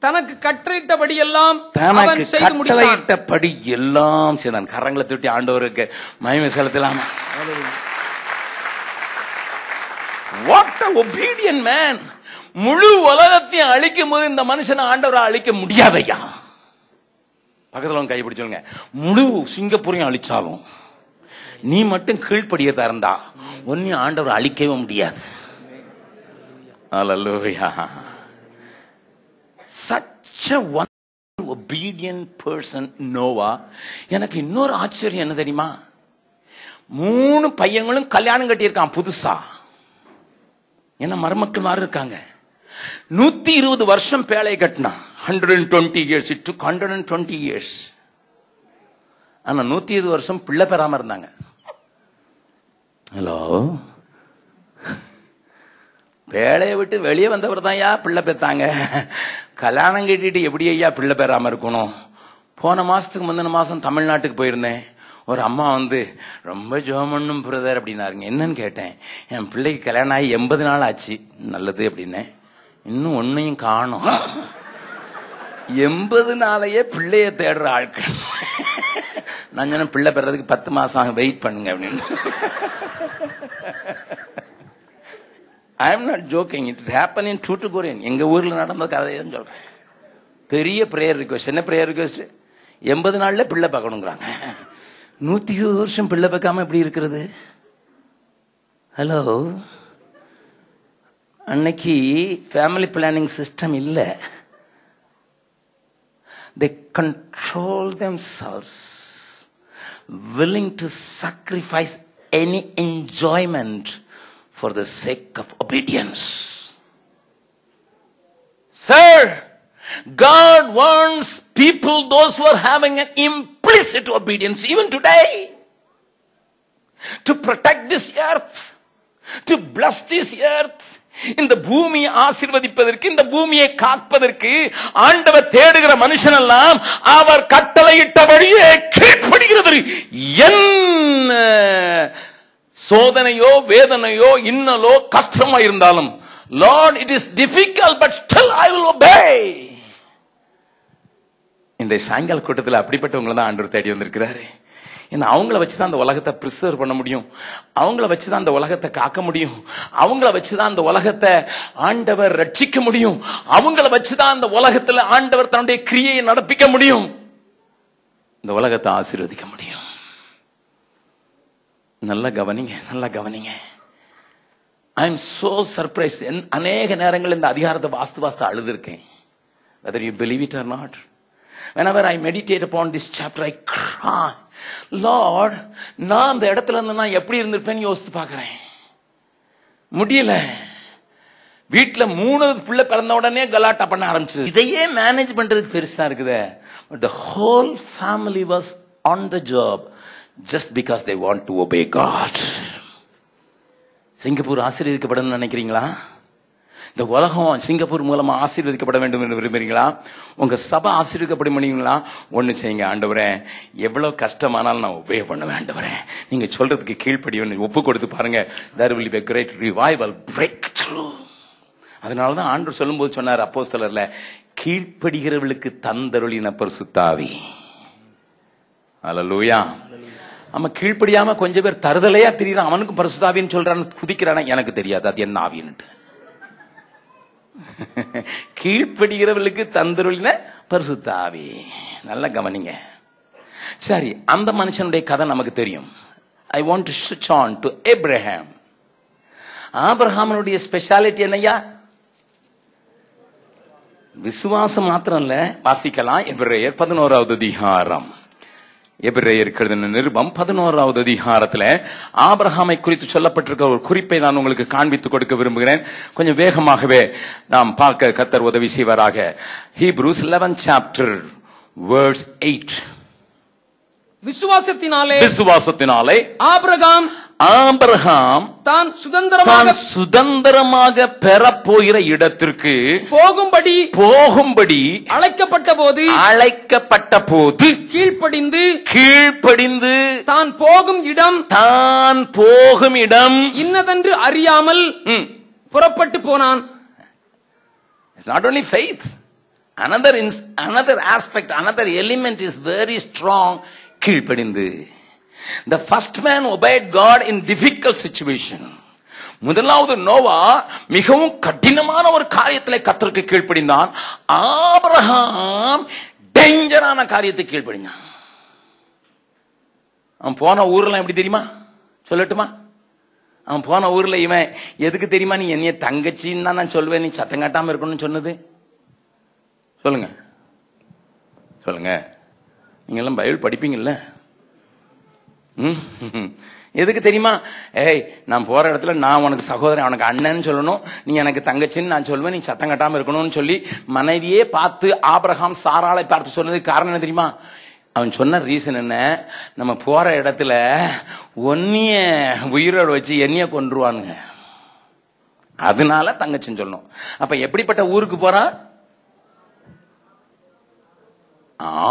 தனக்கு கட்டளையிட்டபடியெல்லாம் அவன் செய்து முடித்தான். கட்டளையிட்டபடி எல்லாம் செய்தான். கரங்களை தட்டி ஆண்டவருக்கு மகிமை செலுத்தலாம். What a obedient man. முழு உலகத்தையும் அழிக்கும் போது இந்த மனுஷனை ஆண்டவரை அழிக்க முடியாதையா? பக்கத்துல கை பிடிச்சவங்க, முழு சிங்கப்பூரையும் அழிச்சாலும் நீ மட்டும் கீழ்ப்படியதா இருந்தா ஒன்னும் ஆண்டவர் அழிக்கவே முடியாது. Hallelujah. Such a wonderful obedient person Noah. எனக்கு இன்னொரு ஆச்சரியம் என்ன தெரியுமா? 3 பையங்களும் கல்யாணம் கட்டியிருக்கான் புதுசா. என்ன மருமக்கள் மாதிரி இருக்காங்க. 120 வருஷம் பேழை கட்டினான். 120 years. It took 120 years. ஆனா 120 வருஷம் பிள்ளை பெறாம இருந்தாங்க. ஹலோ, பேழையை விட்டு வெளியே வந்தவர் தான் ஐயா பிள்ளை பெத்தாங்க. கல்யாணம் கட்டிட்டு எப்படி ஐயா பிள்ளை பெறாம இருக்கணும்? போன மாசத்துக்கு முந்தின மாசம் தமிழ்நாட்டுக்கு போயிருந்தேன். ஒரு அம்மா வந்து ரொம்ப ஜோமன்னும் பிரதர் அப்படின்னாருங்க. என்னன்னு கேட்டேன். என் பிள்ளைக்கு கல்யாணம் ஆகி 80 நாள் ஆச்சு. நல்லது அப்படின்னேன். இன்னும் ஒன்னையும் காணும். 80 நாளையே பிள்ளைய தேடுற ஆட்கள். நான் சொன்ன பிள்ளை பெறதுக்கு 10 மாசம் வெயிட் பண்ணுங்க அப்படின்னு. I am not joking. It happened in Tuticorin. எங்க ஊர்ல நடந்த கதையதான் சொல்றேன். பெரிய பிரேயர் ரிக்வெஸ்ட். என்ன பிரேயர் ரிக்வெஸ்ட்? 80 நாள்ல பிள்ளை பார்க்கணுங்கிறாங்க. 120 வருஷம் பிள்ளை பார்க்காம எப்படி இருக்கிறது? ஹலோ, அன்னைக்கு ஃபேமிலி பிளானிங் சிஸ்டம் இல்ல. They control themselves, willing to sacrifice any enjoyment for the sake of obedience. Sir, God wants people, those who are having an implicit obedience, even today, to protect this earth, to bless this earth. இந்த பூமியை ஆசீர்வதிப்பதற்கு, இந்த பூமியை காப்பதற்கு ஆண்டவர் தேடுகிற மனுஷன் எல்லாம் அவர் கட்டளையிட்டபடியே கீழ்ப்படுகிறது. என்ன சோதனையோ வேதனையோ இன்னலோ கஷ்டமா இருந்தாலும், Lord, it is difficult, but still I will obey. இந்த சாயங்கால கூட்டத்தில் அப்படிப்பட்டவங்களை தான் ஆண்டவர் தேடி வந்திருக்கிறாரு. அவங்கள வச்சுதான் அந்த உலகத்தை பிரிசர்வ் பண்ண முடியும். அவங்கள வச்சுதான் அந்த உலகத்தை காக்க முடியும். அவங்கள வச்சுதான் அந்த உலகத்தை ஆண்டவர் ரட்சிக்க முடியும். அவங்கள வச்சுதான் அந்த உலகத்துல ஆண்டவர் தன்னுடைய கிரியையை நடப்பிக்க முடியும். இந்த உலகத்தை ஆசீர்வதிக்க முடியும். நல்லா கவனிங்க, நல்லா கவனிங்க. I am so surprise. அநேக நேரங்கள் இந்த அதிகாரத்தை வாஸ்து அழுதுருக்கேன். whether you believe it or not. Whenever I meditate upon this chapter, I cry. Lord, நான் அந்த இடத்துல இருந்து நான் எப்படி இருந்திருப்பேன்னு யோசித்து பார்க்கிறேன். முடியல. வீட்டுல 3 பிள்ளை பிறந்த உடனே கலாட்டா பண்ண ஆரம்பிச்சது. இதையே மேனேஜ் பண்றது பெருசா இருக்குது. But the whole family was on the job just because they want to obey God. Singapore ஆசீர்வதிக்கப்படணும்னு நினைக்கிறீங்களா? இந்த உலகம் சிங்கப்பூர் மூலமா ஆசீர்வதிக்கப்பட வேண்டும் என்று விரும்புறீங்களா? உங்க சபை ஆசீர்வதிக்கப்பட முடியுங்களா? ஒண்ணு செய்யுங்க. ஆண்டவரே, எவ்வளவு கஷ்டமானாலும் நான் உபயோக பண்ணுவேன். ஆண்டவரே, நீங்க சொல்றதுக்கு கீழ்ப்படியும் ஒப்பு கொடுத்து பாருங்க. There will be a great revival, breakthrough. அதனாலதான் ஆண்டவர் சொல்லும் போது சொன்னார் அப்போஸ்தலர்ல, கீழ்ப்படுகிறவர்களுக்கு தந்தருளின பரிசுத்த ஆவி. அல்லேலூயா. நம்ம கீழ்ப்படியாம கொஞ்சம் பேர் தருதலையா தெரியறான். அவனுக்கும் பரிசுத்த ஆவின்னு சொல்றான்னு குதிக்கிறானா? எனக்கு தெரியாது அது என்ன ஆவின்னு. கீழ்ப்படுகிறவர்களுக்கு தந்தருளின பரிசுத்த ஆவி. நல்லா கவனிங்க. சரி, அந்த மனுஷனுடைய கதை நமக்கு தெரியும். I want to switch on to Abraham. ஆபிரகாமுடைய ஸ்பெஷாலிட்டி என்னையா? விசுவாசம் மாத்திரம் இல்ல. வாசிக்கலாம் எபிரேயர் 11வது அதிகாரம் எபிரேயருக்கு எழுதின நிருபம் 11வது அதிகாரத்துல ஆபிரகாமை குறித்து சொல்லப்பட்டிருக்க ஒரு குறிப்பை நான் உங்களுக்கு காண்பித்துக் கொடுக்க விரும்புகிறேன். கொஞ்சம் வேகமாகவே நாம் பார்க்க கர்த்தர் உதவி செய்வாராக. Hebrews 11th chapter verse 8. விசுவாசத்தினாலே ஆபிரகாம் தான் சுதந்திரமாக பெறப்போகிற இடத்திற்கு போகும்படி அழைக்கப்பட்ட போது கீழ்ப்படிந்து தான் போகும் இடம் இன்னதென்று அறியாமல் புறப்பட்டு போனான். It's not only faith. Another aspect, another element is very strong. கீழ்ப்படிந்து. The first man obeyed God in difficult situation. முதலாவது நோவா மிகவும் கடினமான ஒரு காரியத்திலே கர்த்தருக்கு கீழ்ப்படிந்தான். ஆபிரகாம் டேஞ்சரான காரியத்தை கீழ்ப்படிந்தான். அவன் போன ஊர்ல எப்படி தெரியுமா சொல்லட்டுமா? அவன் போன ஊர்ல இவன் எதுக்கு தெரியுமா நீ என்னைய தங்கச்சின்னு நான் சொல்லுவேன், நீ சத்தம் காட்டாம இருக்கணும்னு சொன்னது? சொல்லுங்க சொல்லுங்க. நீங்க எல்லாம் பைபிள் படிப்பீங்கல்ல? எதுக்கு தெரியுமா? ஏய், நான் போற இடத்துல நான் உனக்கு சகோதரன், உனக்கு அண்ணன் சொல்லணும், நீ எனக்கு தங்கச்சின்னு நான் சொல்லுவேன், நீ சத்தம் கட்டாம இருக்கணும்னு சொல்லி மனைவியே பார்த்து ஆபிரகாம் சாராளை பார்த்து சொன்னதுக்கு காரணம் என்ன தெரியுமா? அவன் சொன்ன ரீசன் என்ன? நம்ம போற இடத்துல ஒன்னிய உயிரோடு வச்சு என்னைய கொன்றுவானுங்க, அதனால தங்கச்சின்னு சொல்லணும். அப்ப எப்படிப்பட்ட ஊருக்கு போறான்?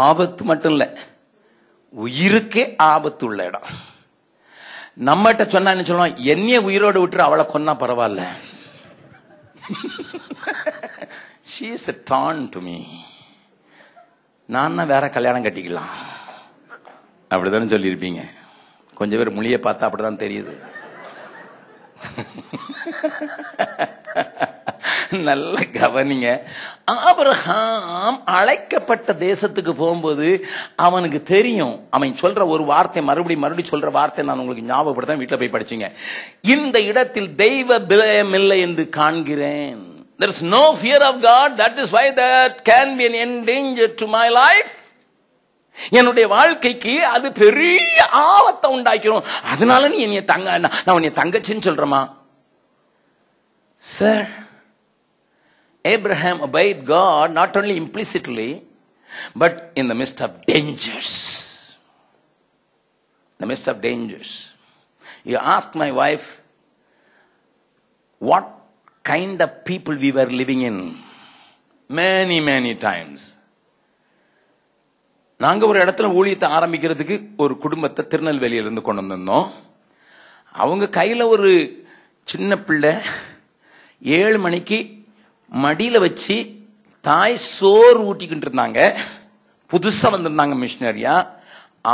ஆபத்து மட்டும் இல்ல, உயிருக்கே ஆபத்து உள்ள இடம். நம்மகிட்ட சொன்னா என்ன சொல்லுவோம்? என்னைய உயிரோடு விட்டு அவளை கொன்னா பரவாயில்ல. She is a thorn to me. நான் வேற கல்யாணம் கட்டிக்கலாம் அப்படிதானே சொல்லியிருப்பீங்க. கொஞ்சம் பேர் மொழியை பார்த்தா அப்படிதான் தெரியுது. நல்ல கவனிங்க. ஆபிரகாம் அழைக்கப்பட்ட தேசத்துக்கு போகும்போது அவனுக்கு தெரியும், அவன் சொல்ற ஒரு வார்த்தை மறுபடியும் சொல்ற வார்த்தை நான் உங்களுக்கு ஞாபகப்படுத்த, வீட்டுல போய் படிச்சீங்க. இந்த இடத்தில் தெய்வ பயம் இல்லை என்று காண்கிறேன். There is no fear of God. That is why that can be an danger to my life. என்னுடைய வாழ்க்கைக்கு அது பெரிய ஆபத்தை உண்டாக்கிறோம். அதனால நீ என்னைய நான் உன்னை தங்கச்சின்னு சொல்றமா? Sir, Abraham obeyed God not only implicitly but in the midst of dangers. The midst of dangers. You ask my wife what kind of people we were living in. Many times. நாங்க ஒரு இடத்துல ஊழியத்தை ஆரம்பிக்கிறதுக்கு ஒரு குடும்பத்தை திருநெல்வேலியிலிருந்து கொண்டு வந்திருந்தோம். அவங்க கையில ஒரு சின்ன பிள்ளை 7 மணிக்கு மடியில வச்சு தாய் சோறு ஊட்டிக்கிட்டு இருந்தாங்க. புதுசா வந்திருந்தாங்க மிஷினரியா,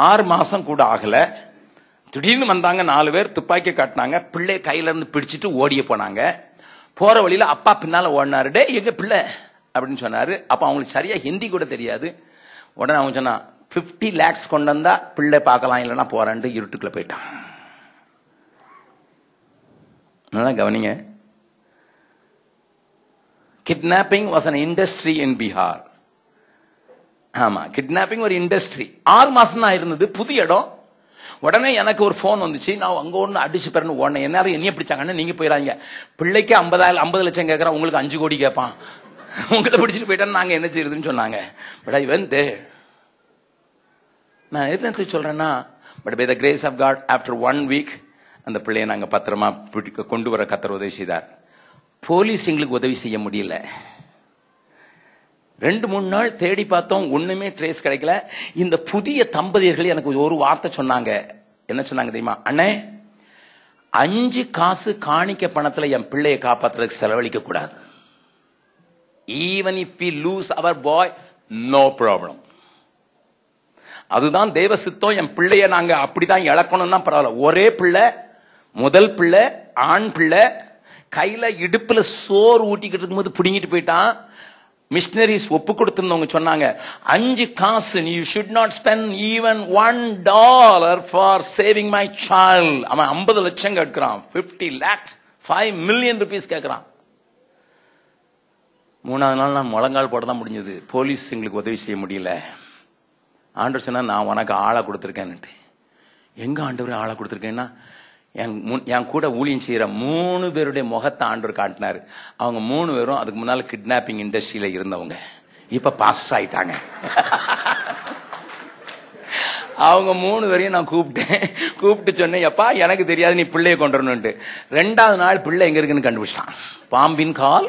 6 மாசம் கூட ஆகல. திடீர்னு வந்தாங்க 4 பேர், துப்பாக்கி காட்டினாங்க, பிள்ளை கையில இருந்து பிடிச்சிட்டு ஓடிய போனாங்க. போற வழியில அப்பா பின்னால ஓடினாரு, டே எங்க பிள்ளை அப்படின்னு சொன்னாரு. அப்ப அவங்களுக்கு சரியா ஹிந்தி கூட தெரியாது. உடனே அவங்க சொன்னா 50 lakhs கொண்டு வந்தா பிள்ளை பார்க்கலாம், இல்லைன்னா போறான்ட்டு இருட்டுக்குள்ள போயிட்டான். நல்லா கவனிங்க. Kidnapping was an industry in Bihar. ஆமா, கிட்னாப்பிங் ஒரு இண்டஸ்ட்ரி. 6 மாசம் தான் இருந்தது, புது இடம். உடனே எனக்கு ஒரு போன் வந்துச்சு, நான் அங்க ஒண்ணு அடிச்சு பெறணும் உடனே எல்லாரும் என்னைய பிடிச்சாங்கன்னு, நீங்க போயிடாங்க, பிள்ளைக்கு 50 லட்சம் கேட்கறான், உங்களுக்கு 5 கோடி கேட்பான், உங்களை பிடிச்சிட்டு போயிட்டான்னு நாங்க என்ன செய்யறதுன்னு சொன்னாங்க. But I went there. நான் எதுக்கு சொல்றேன்னா, but by the grace of God after 1 week அந்த பிள்ளையை நாங்க பத்திரமா கொண்டு வர கர்த்தர் உதவி செய்தார். போலீஸ் எங்களுக்கு உதவி செய்ய முடியல. 2-3 நாள் தேடி பார்த்தோம், ஒண்ணுமே ட்ரேஸ் கிடைக்கல. இந்த புதிய தம்பதியர்கள் எனக்கு ஒரு வார்த்தை சொன்னாங்க. என்ன சொன்னாங்க தெரியுமா? அண்ணே, 5 காசு காணிக்க பணத்துல என் பிள்ளையை காப்பாத்துறதுக்கு செலவழிக்க கூடாது. Even if we lose our boy, no problem. அதுதான் தேவ சித்தம். என் பிள்ளைய நாங்க அப்படிதான் இழக்கணும்னா பரவாயில்ல. ஒரே பிள்ளை, முதல் பிள்ளை, ஆண் பிள்ளை, கையில இடுப்புல சோறு ஊட்டிக்கிட்டு இருக்கும்போது பிடிங்கிட்டு போயிட்டான். மிஷனரிஸ் ஒப்பு கொடுத்திருந்தவங்க சொன்னாங்க, 5 காசு, you should not spend even $1 for saving my child. அவன் 50 லட்சம் கேட்கிறான், 50 lakhs, 5 million rupees கேட்கிறான். 3வது நாள் நான் முழங்கால் போட தான் முடிஞ்சது. போலீஸ் எங்களுக்கு உதவி செய்ய முடியல. ஆண்டவர் சொன்னா, நான் உனக்கு ஆளை கொடுத்துருக்கேன்னுட்டு. எங்க ஆண்டவர் ஆளை கொடுத்துருக்கேன்னா, என் கூட ஊழியம் செய்யற 3 பேருடைய முகத்தை ஆண்டவர் காட்டினாரு. அவங்க 3 பேரும் அதுக்கு முன்னால கிட்னாப்பிங் இண்டஸ்ட்ரியில இருந்தவங்க, இப்ப பாஸ்டர் ஆயிட்டாங்க. அவங்க 3 பேரையும் நான் கூப்பிட்டு சொன்னேன், எப்பா எனக்கு தெரியாது, நீ பிள்ளைய கொண்டு வரணும்ட்டு. 2வது நாள் பிள்ளை எங்க இருக்குன்னு கண்டுபிடிச்சான். பாம்பின் கால்.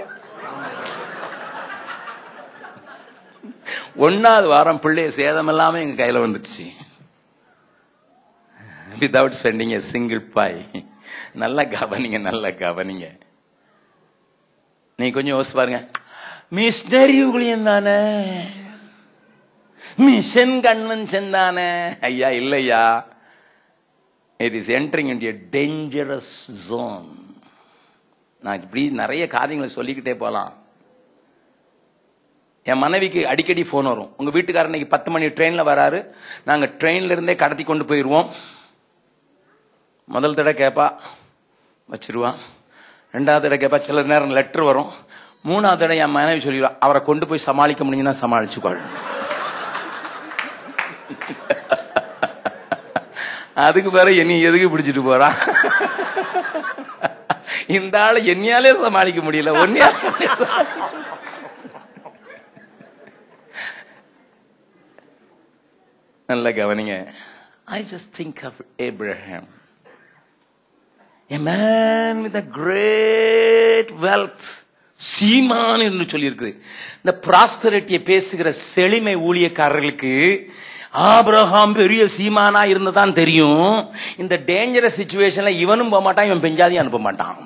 1வது வாரம் பிள்ளைய சேதம் எல்லாமே எங்க கையில வந்துச்சு, வித்வுட் ஸ்பெண்டிங் எ சிங்கிள் பாய். நல்ல கவனிங்க. நீ கொஞ்சம் யோசிச்சு பாருங்க, மிஷனரி ஊழியம் தானே, மிஷன் கன்வென்ஷன் தானே. ஐயா இல்லையா, it is entering into a dangerous zone. நான் இப்படி நிறைய காரியங்களை சொல்லிக்கிட்டே போலாம். என் மனைவிக்கு அடிக்கடி போன் வரும், உங்க வீட்டுக்காரர் இன்னைக்கு 10 மணி ட்ரெயின்ல வராரு, நாங்க ட்ரெயின்ல இருந்தே கடத்தி கொண்டு போயிருவோம். முதல் தடவை கேப்பா, வச்சிருவா. 2வது தடவை கேப்பா, சில நேரம் லெட்டர் வரும். 3வது தடவை என் மனைவி சொல்லிடுவா, அவரை கொண்டு போய் சமாளிக்க முடியும்னா சமாளிச்சுக்கொள். அதுக்கு பிறகு என்னை எதுக்கு பிடிச்சிட்டு போறா, இந்த ஆளை என்னையாலே சமாளிக்க முடியல, நல்ல கவனிங்க. I just think of Abraham, a man with a great wealth. சீமான் என்று சொல்லி இருக்குது. இந்த ப்ராஸ்பரிட்டியை பேசுகிற செழிமை ஊழியக்காரர்களுக்கு ஆபிரகாம் பெரிய சீமானா இருந்ததான் தெரியும். இந்த டேஞ்சரஸ் சிச்சுவேஷன்ல இவனும் போக மாட்டான், இவன் பெஞ்சாதையும் அனுப்ப மாட்டான்.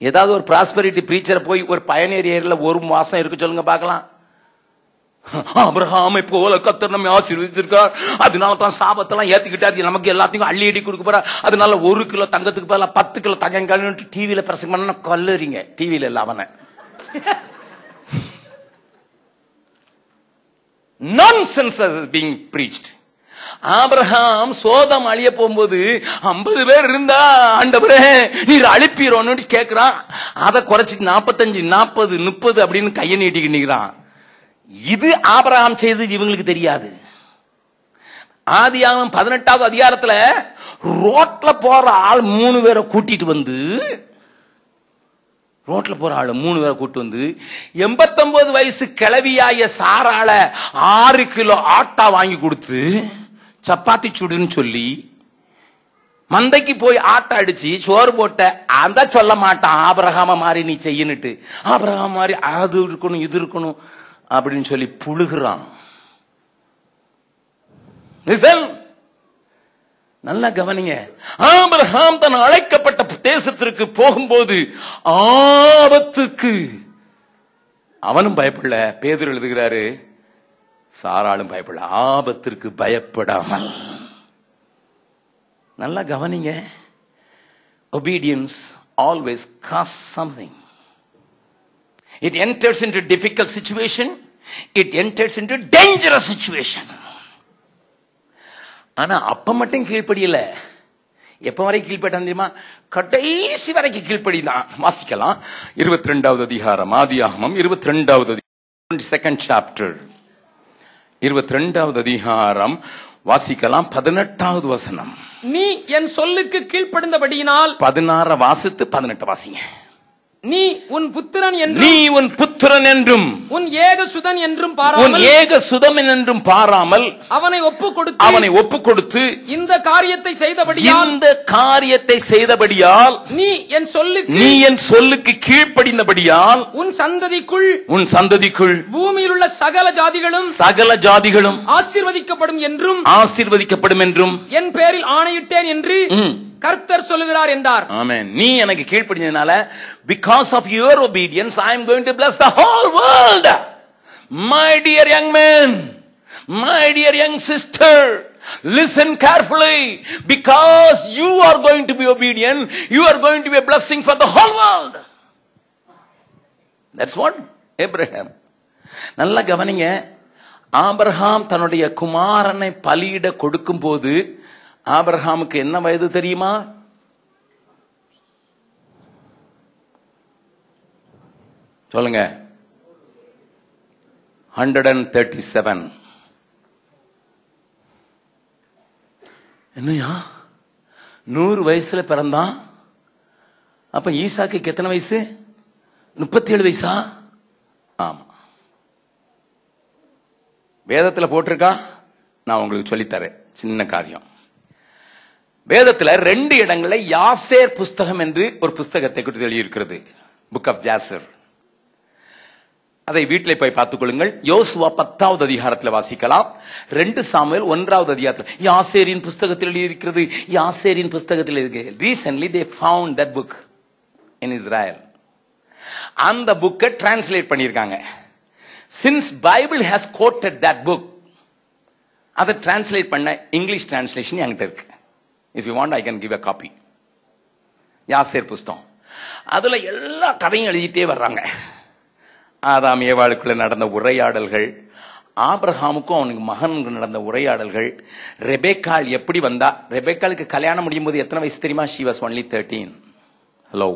ஏதாவது ஒரு ப்ராஸ்பரிட்டி பிரீச்சரை போய் ஒரு பயணியர் ஏரியால 1 மாசம் இருக்க சொல்லுங்க பார்க்கலாம். ஆபிரகாமை போல கர்த்தர் நம்மை ஆசீர்வதித்திருக்கார், அதனால தான் சாபத்தெல்லாம் ஏத்துக்கிட்டாரு, நமக்கு எல்லாத்தையும் அள்ளி அடி கொடுக்க போறார், அதனால 1 கிலோ தங்கத்துக்கு பதிலா 10 கிலோ தங்கம் டிவியில பிரசங்கம் பண்ண கல்லறிங்க. டிவியில இல்ல, அவனை nonsense is being preached. Abraham சோதம் அழிய போகும்போது 50 பேர் இருந்தா, ஆண்டவரே நீர் அழிப்பீரோன்னு கேட்கிறான். அதை குறைச்சி 45, 40, 30 அப்படின்னு கையை நீட்டிக்கிட்டு நிக்கிறான். இது ஆபிரகாம் செய்தது இவங்களுக்கு தெரியாது. ஆதியாகமம் 18வது அதிகாரத்துல ரோட்ல போற ஆள் 3 பேரை கூட்டிட்டு வந்து, 89 வயசு கிழவியாய சாராள 6 கிலோ ஆட்டா வாங்கி கொடுத்து சப்பாத்தி சுடுன்னு சொல்லி மந்தைக்கு போய் ஆட்டை அடிச்சு சோறு போட்ட, அந்த சொல்ல மாட்டான் ஆபிரகாம மாதிரி நீ செய்யணுட்டு. ஆபிரகாம் மாதிரி அது இருக்கணும் இது இருக்கணும் அப்படின்னு சொல்லி புழுகிறான். நல்லா கவனிங்க. ஆபிரகாம் தன் அழைக்கப்பட்ட தேசத்திற்கு போகும்போது ஆபத்துக்கு அவனும் பயப்படல. பேதுரு எழுதுகிறாரு, சாராளும் பயப்படல, ஆபத்திற்கு பயப்படாமல். நல்லா கவனிங்க. obedience always costs something. It enters into difficult situation, it enters into dangerous situation. ஆனா அப்ப மட்டும் கீழ்ப்படியல. எப்ப வரை கீழ்ப்பட்டான் தெரியுமா? கடைசி வரைக்கும் கீழ்ப்படிதான். வாசிக்கலாம் 22வது அதிகாரம், ஆதியாகமம் 22வது 22nd chapter, 22வது அதிகாரம் வாசிக்கலாம் 18வது வசனம். நீ என் சொல்லுக்கு கீழ்ப்படிந்தபடியினால் 16 வாசித்து 18 வாசிங்க. நீ உன் புத்திரன் என்றும் உன் ஏகசுதன் என்றும் பாராமல் அவனை ஒப்பு கொடுத்து இந்த காரியத்தை செய்தபடியால் நீ என் சொல்லுக்கு கீழ்ப்படிந்தபடியால் உன் சந்ததிக்குள் பூமியில் உள்ள சகல ஜாதிகளும் ஆசீர்வதிக்கப்படும் என்றும் என் பேரில் ஆணையிட்டேன் என்று கர்த்தர் சொல்லுகிறார் என்றார். ஆமென். நீ எனக்கு கீழ்ப்படிந்ததனால, because of your obedience I am going to bless the whole world. My dear young man, my dear young sister, listen carefully, because you are going to be obedient, you are going to be a blessing for the whole world. That's what Abraham. நல்ல கவனிங்க. Abraham தன்னுடைய குமாரனை பலியிட கொடுக்கும் போது ஆபிரகாமுக்கு என்ன வயது தெரியுமா? சொல்லுங்க. 137. என்னையா 100 வயசுல பிறந்தான், அப்ப ஈசாக்கு எத்தனை வயசு? 37 வயசா? ஆமா, வேதத்துல போட்டிருக்கா. நான் உங்களுக்கு சொல்லித்தரேன் சின்ன காரியம். வேதத்துல 2 இடங்கள்ல யாசேர் புஸ்தகம் என்று ஒரு புஸ்தகத்தை குறித்து எழுதியிருக்கிறது. Book of Jasher. அதை வீட்டிலே போய் பார்த்துக் கொள்ளுங்கள். யோசுவா 10வது அதிகாரத்தில் வாசிக்கலாம். 2 சாமுவேல் 1வது அதிகாரத்தில் யாசேரின் புஸ்தகத்தில் எழுதியிருக்கிறது. யாசேரின் புஸ்தகத்தில் இருக்கு. Recently they found that book in Israel. அந்த புக்கை டிரான்ஸ்லேட் பண்ணியிருக்காங்க. Since Bible has quoted that book, அதை டிரான்ஸ்லேட் பண்ண இங்கிலீஷ் டிரான்ஸ்லேஷன் என்கிட்ட இருக்கு. If you want I can give a copy. Jasher புஸ்தகம். அதுல எல்லா கதையும் எழுதிட்டே வர்றாங்க. ஆதாம் ஏவாளுக்குள்ள நடந்த உரையாடல்கள், ஆபிரகாமுக்கும் அவனுக்கு மகனுக்கு நடந்த உரையாடல்கள், ரெபேக்காள் எப்படி வந்தா, ரெபேக்காளுக்கு கல்யாணம் முடியும் போது எத்தனை வயசு தெரியுமா? she was only 13. hello,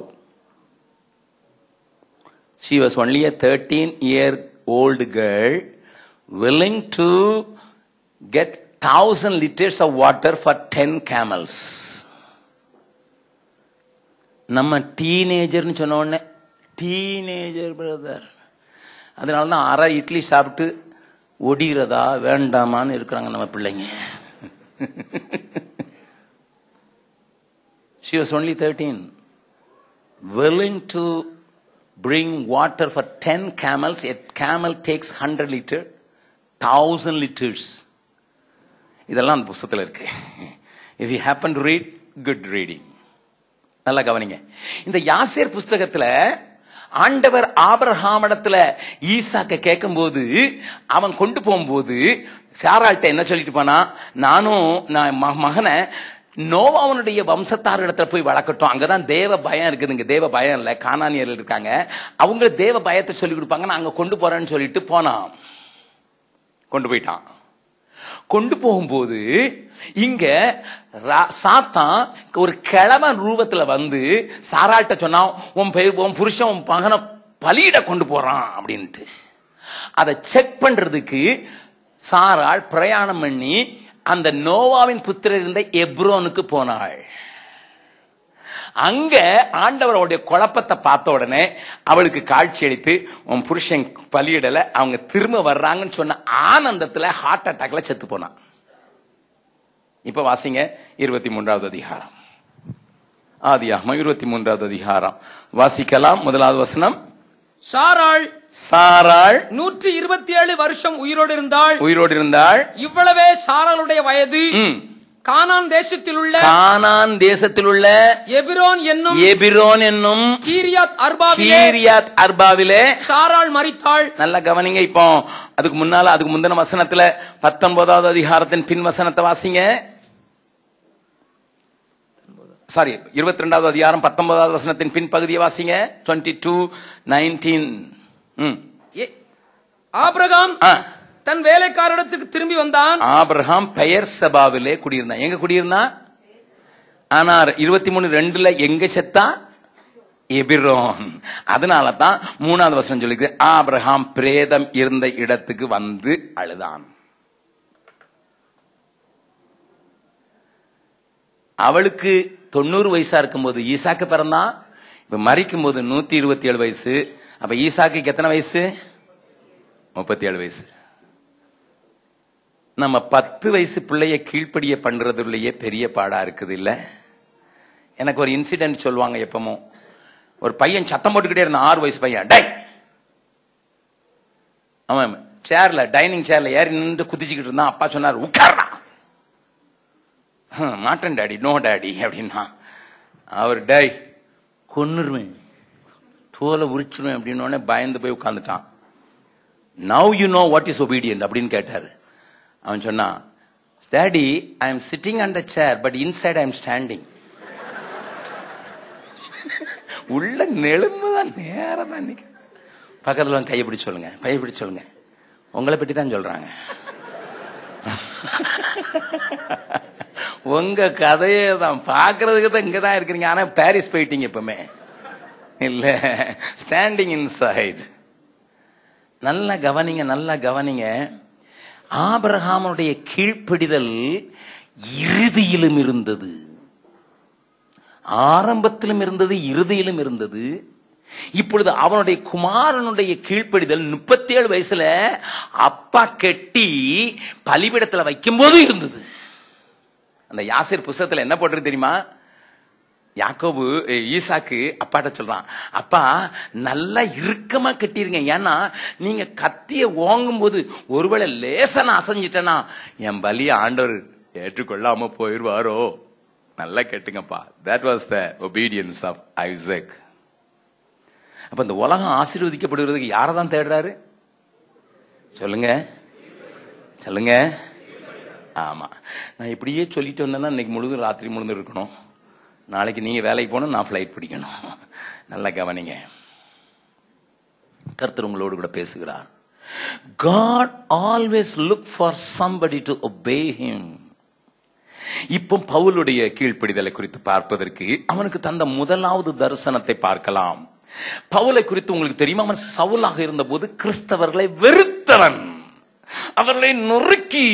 she was only a 13-year-old girl willing to get 1000 liters of water for 10 camels. நம்ம டீனேஜர்னு சொன்ன உடனே டீனேஜர் பிரதர், அதனாலதான் 1/2 இட்லி சாப்பிட்டு ஒடிகிறதா வேண்டாமான்னு இருக்கிறாங்க நம்ம பிள்ளைங்க. She was only 13, willing to bring water for 10 camels. A camel takes 100 liters, 1000 liters. இதெல்லாம் அந்த புத்தகத்தில் இருக்கு. If you happen to read, good reading. நல்லா கவனிங்க. இந்த யாசேர் புஸ்தகத்துல ஆண்டவர் ஆபிரகாமிடத்துல ஈசாக்க கேட்கும் போது, அவன் கொண்டு போகும்போது சாராள்கிட்ட என்ன சொல்லிட்டு போனா, நான் மகனை நோவாவுடைய வம்சத்தார் இடத்துல போய் வளர்க்கட்டும், அங்கதான் தேவ பயம் இருக்குதுங்க. தேவ பயம் இல்ல, கானானியர்கள் இருக்காங்க, அவங்க தேவ பயத்தை சொல்லி கொடுப்பாங்க, நான் அங்க கொண்டு போறேன்னு சொல்லிட்டு போனான். கொண்டு போயிட்டான். கொண்டு போகும்போது இங்க சாத்தான் ஒரு கிழவன் ரூபத்துல வந்து சாராள்கிட்ட சொன்னா, உன் புருஷன் உன் மகனை பலியிட கொண்டு போறான் அப்படின்ட்டு. அதை செக் பண்றதுக்கு சாராள் பிரயாணம் பண்ணி அந்த நோவாவின் புத்திரர் இருந்த எப்ரோனுக்கு போனாள். அங்க ஆண்டவர் அவருடைய குழப்பத்தை பார்த்த உடனே அவளுக்கு காட்சி அளித்து, உன் புருஷன் பலியிடல, அவங்க திரும்ப வர்றாங்கன்னு சொன்ன ஆனந்தத்துல ஹார்ட் அட்டாக்ல செத்து போனான். இப்ப வாசிங்க 23வது அதிகாரம். ஆதியாகமம் 23வது அதிகாரம் வாசிக்கலாம். 1வது வசனம். சாராள் 127 வருஷம் உயிரோடு இருந்தாள். இவ்வளவே சாராளுடைய வயது. கானான் தேசத்தில் உள்ள எபிரோன் என்னும் கீரியாத் அர்பாவிலே சாராள் மரித்தாள். நல்லா கவனிங்க. இப்போ அதுக்கு முந்தின வசனத்துல 19வது அதிகாரத்தின் பின் வசனத்தை வாசிங்க. 22வது அதிகாரம் 19வது வசனத்தின் பின் பகுதியை வாசிங்க. 22:19. ஆபிரகாம் தன் வேலைக்காரஇடத்துக்கு திரும்பி வந்தான். ஆபிரகாம் பெயர் சபாவிலே குடியிருந்தான். எங்க குடியிருந்தான்? ஆனா 23:2 எங்க செத்தா? எபிரோன். அதனாலதான் 3வது வசனம் சொல்லிருக்கு, ஆபிரகாம் பிரேதம் இருந்த இடத்துக்கு வந்து அழுதான். அவளுக்கு 90 வயசா இருக்கும்போது ஈசாக்கு பிறந்தான். இப்ப மரிக்கும் போது 127 வயசு. அப்ப ஈசாக்கு எத்தனை வயசு? 37 வயசு. நம்ம 10 வயசு பிள்ளைய கீழ்ப்படிய பண்றதுலயே பெரிய பாடா இருக்குது இல்ல? எனக்கு ஒரு இன்சிடென்ட் சொல்லுவாங்க எப்பவும். ஒரு பையன் சத்தம் போட்டுக்கிட்டே இருந்தான், 6 வயசு பையன். டை, அவன் சேர்ல, டைனிங் சேர்ல ஏறி நின்று குதிச்சுக்கிட்டு இருந்தான். அப்பா சொன்னார், உட்கார்றா. மாட்டேன் டாடி, நோ டாடி அப்படின்னா. அவர் டை கொன்னுருவேன், தோலை உரிச்சிருவேன் அப்படின்னு பயந்து போய் உட்கார்ந்துட்டான். Now you know what is obedient அப்படின்னு கேட்டாரு. அவன் சொன்னான், daddy I am sitting on the chair but inside I am standing. உள்ள நெழும்புதான் நேரம் தான். பக்கத்துல கையை பிடிச்சு சொல்லுங்க, பையை பிடிச்சு சொல்லுங்க, உங்களை பற்றி தான் சொல்றாங்க. உங்க கதையே தான் பாக்குறதுக்கு தான் இங்கதான் இருக்கிறீங்க. ஆனா பாரிஸ் போயிட்டீங்க இப்பமே இல்ல, ஸ்டாண்டிங் இன்சைட். நல்லா கவனிங்க, நல்லா கவனிங்க. ஆபிரகாமுடைய கீழ்ப்பிடிதல் இறுதியிலும் இருந்தது. ஆரம்பத்திலும் இருந்தது, இறுதியிலும் இருந்தது. இப்பொழுது அவனுடைய குமாரனுடைய கீழ்ப்படிதல் 37 வயசுல அப்பா கெட்டி பலிபீடத்துல வைக்கும் போது இருந்தது. அந்த யாசேர் புஸ்தகத்துல என்ன போட்டிருக்கு தெரியுமா? யாக்கோபு ஈசாக்கு அப்பாட்ட சொல்றான், அப்பா நல்லா இறுக்கமா கட்டிருங்க, ஏன்னா நீங்க கத்திய ஓங்கும் போது ஒருவேளை லேசனா அசைஞ்சிட்டனா என் பலிய ஆண்டவர் ஏற்றுக்கொள்ளாம போயிருவாரோ, நல்லா கேட்டுங்கப்பா. That was the obedience of Isaac. அப்ப இந்த உலகம் ஆசீர்வதிக்கப்படுவதற்கு யாரதான் தேடுறாரு சொல்லுங்க, சொல்லுங்க. ஆமா, நான் இப்படியே சொல்லிட்டு வந்தேன்னா இன்னைக்கு முழுதும் ராத்திரி முழுதும் இருக்கணும். நாளைக்கு நீங்க வேலைக்கு போகணும், நான் பிளைட் பிடிக்கணும். நல்லா கவனிங்க, கர்த்தர் உங்களோடு கூட பேசுகிறார். God always look for somebody to obey him. இப்போ பவுலுடைய கீழ்ப்படிதலை குறித்து பார்ப்பதற்கு அவனுக்கு தந்த முதலாவது தரிசனத்தை பார்க்கலாம். பவுலை குறித்து உங்களுக்கு தெரியுமா? அவன் சவுலாக இருந்த போது கிறிஸ்தவர்களை வெறுத்தவன். அவர்களை நொறுக்கி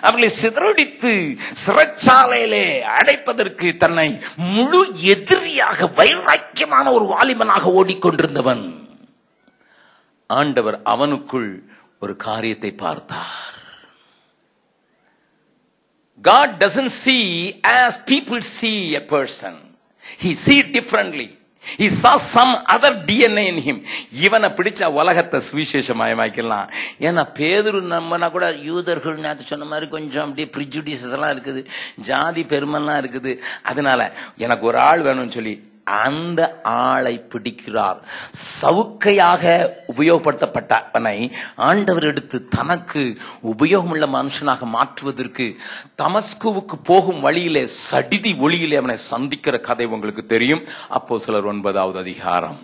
அவர்களை சிதறடித்து சிறைச்சாலையிலே அடைப்பதற்கு தன்னை முழு எதிரியாக வைராக்கியமான ஒரு வாலிபனாக ஓடிக்கொண்டிருந்தவன். ஆண்டவர் அவனுக்குள் ஒரு காரியத்தை பார்த்தார். God doesn't see as people see a person. He see differently. He saw some other DNA in him. இவனை பிடிச்ச உலகத்தை சுவிசேஷமயமாக்கலாம். ஏன்னா பேதுரு நம்மனா கூட யூதர்கள் நேத்து சொன்ன மாதிரி கொஞ்சம் அப்படியே பிரிஜுடிசஸ் எல்லாம் இருக்குது, ஜாதி பெருமெல்லாம் இருக்குது. அதனால எனக்கு ஒரு ஆள் வேணும்னு சொல்லி அந்த ஆளை பிடிக்கிறார். சவுக்கையாக உபயோகப்படுத்தப்பட்டவனை ஆண்டவர் எடுத்து தனக்கு உபயோகமுள்ள மனுஷனாக மாற்றுவதற்கு தமஸ்குவுக்கு போகும் வழியிலே சடிதி ஒளியிலே அவனை சந்திக்கிற கதை உங்களுக்கு தெரியும். அப்போஸ்தலர் 9வது அதிகாரம்.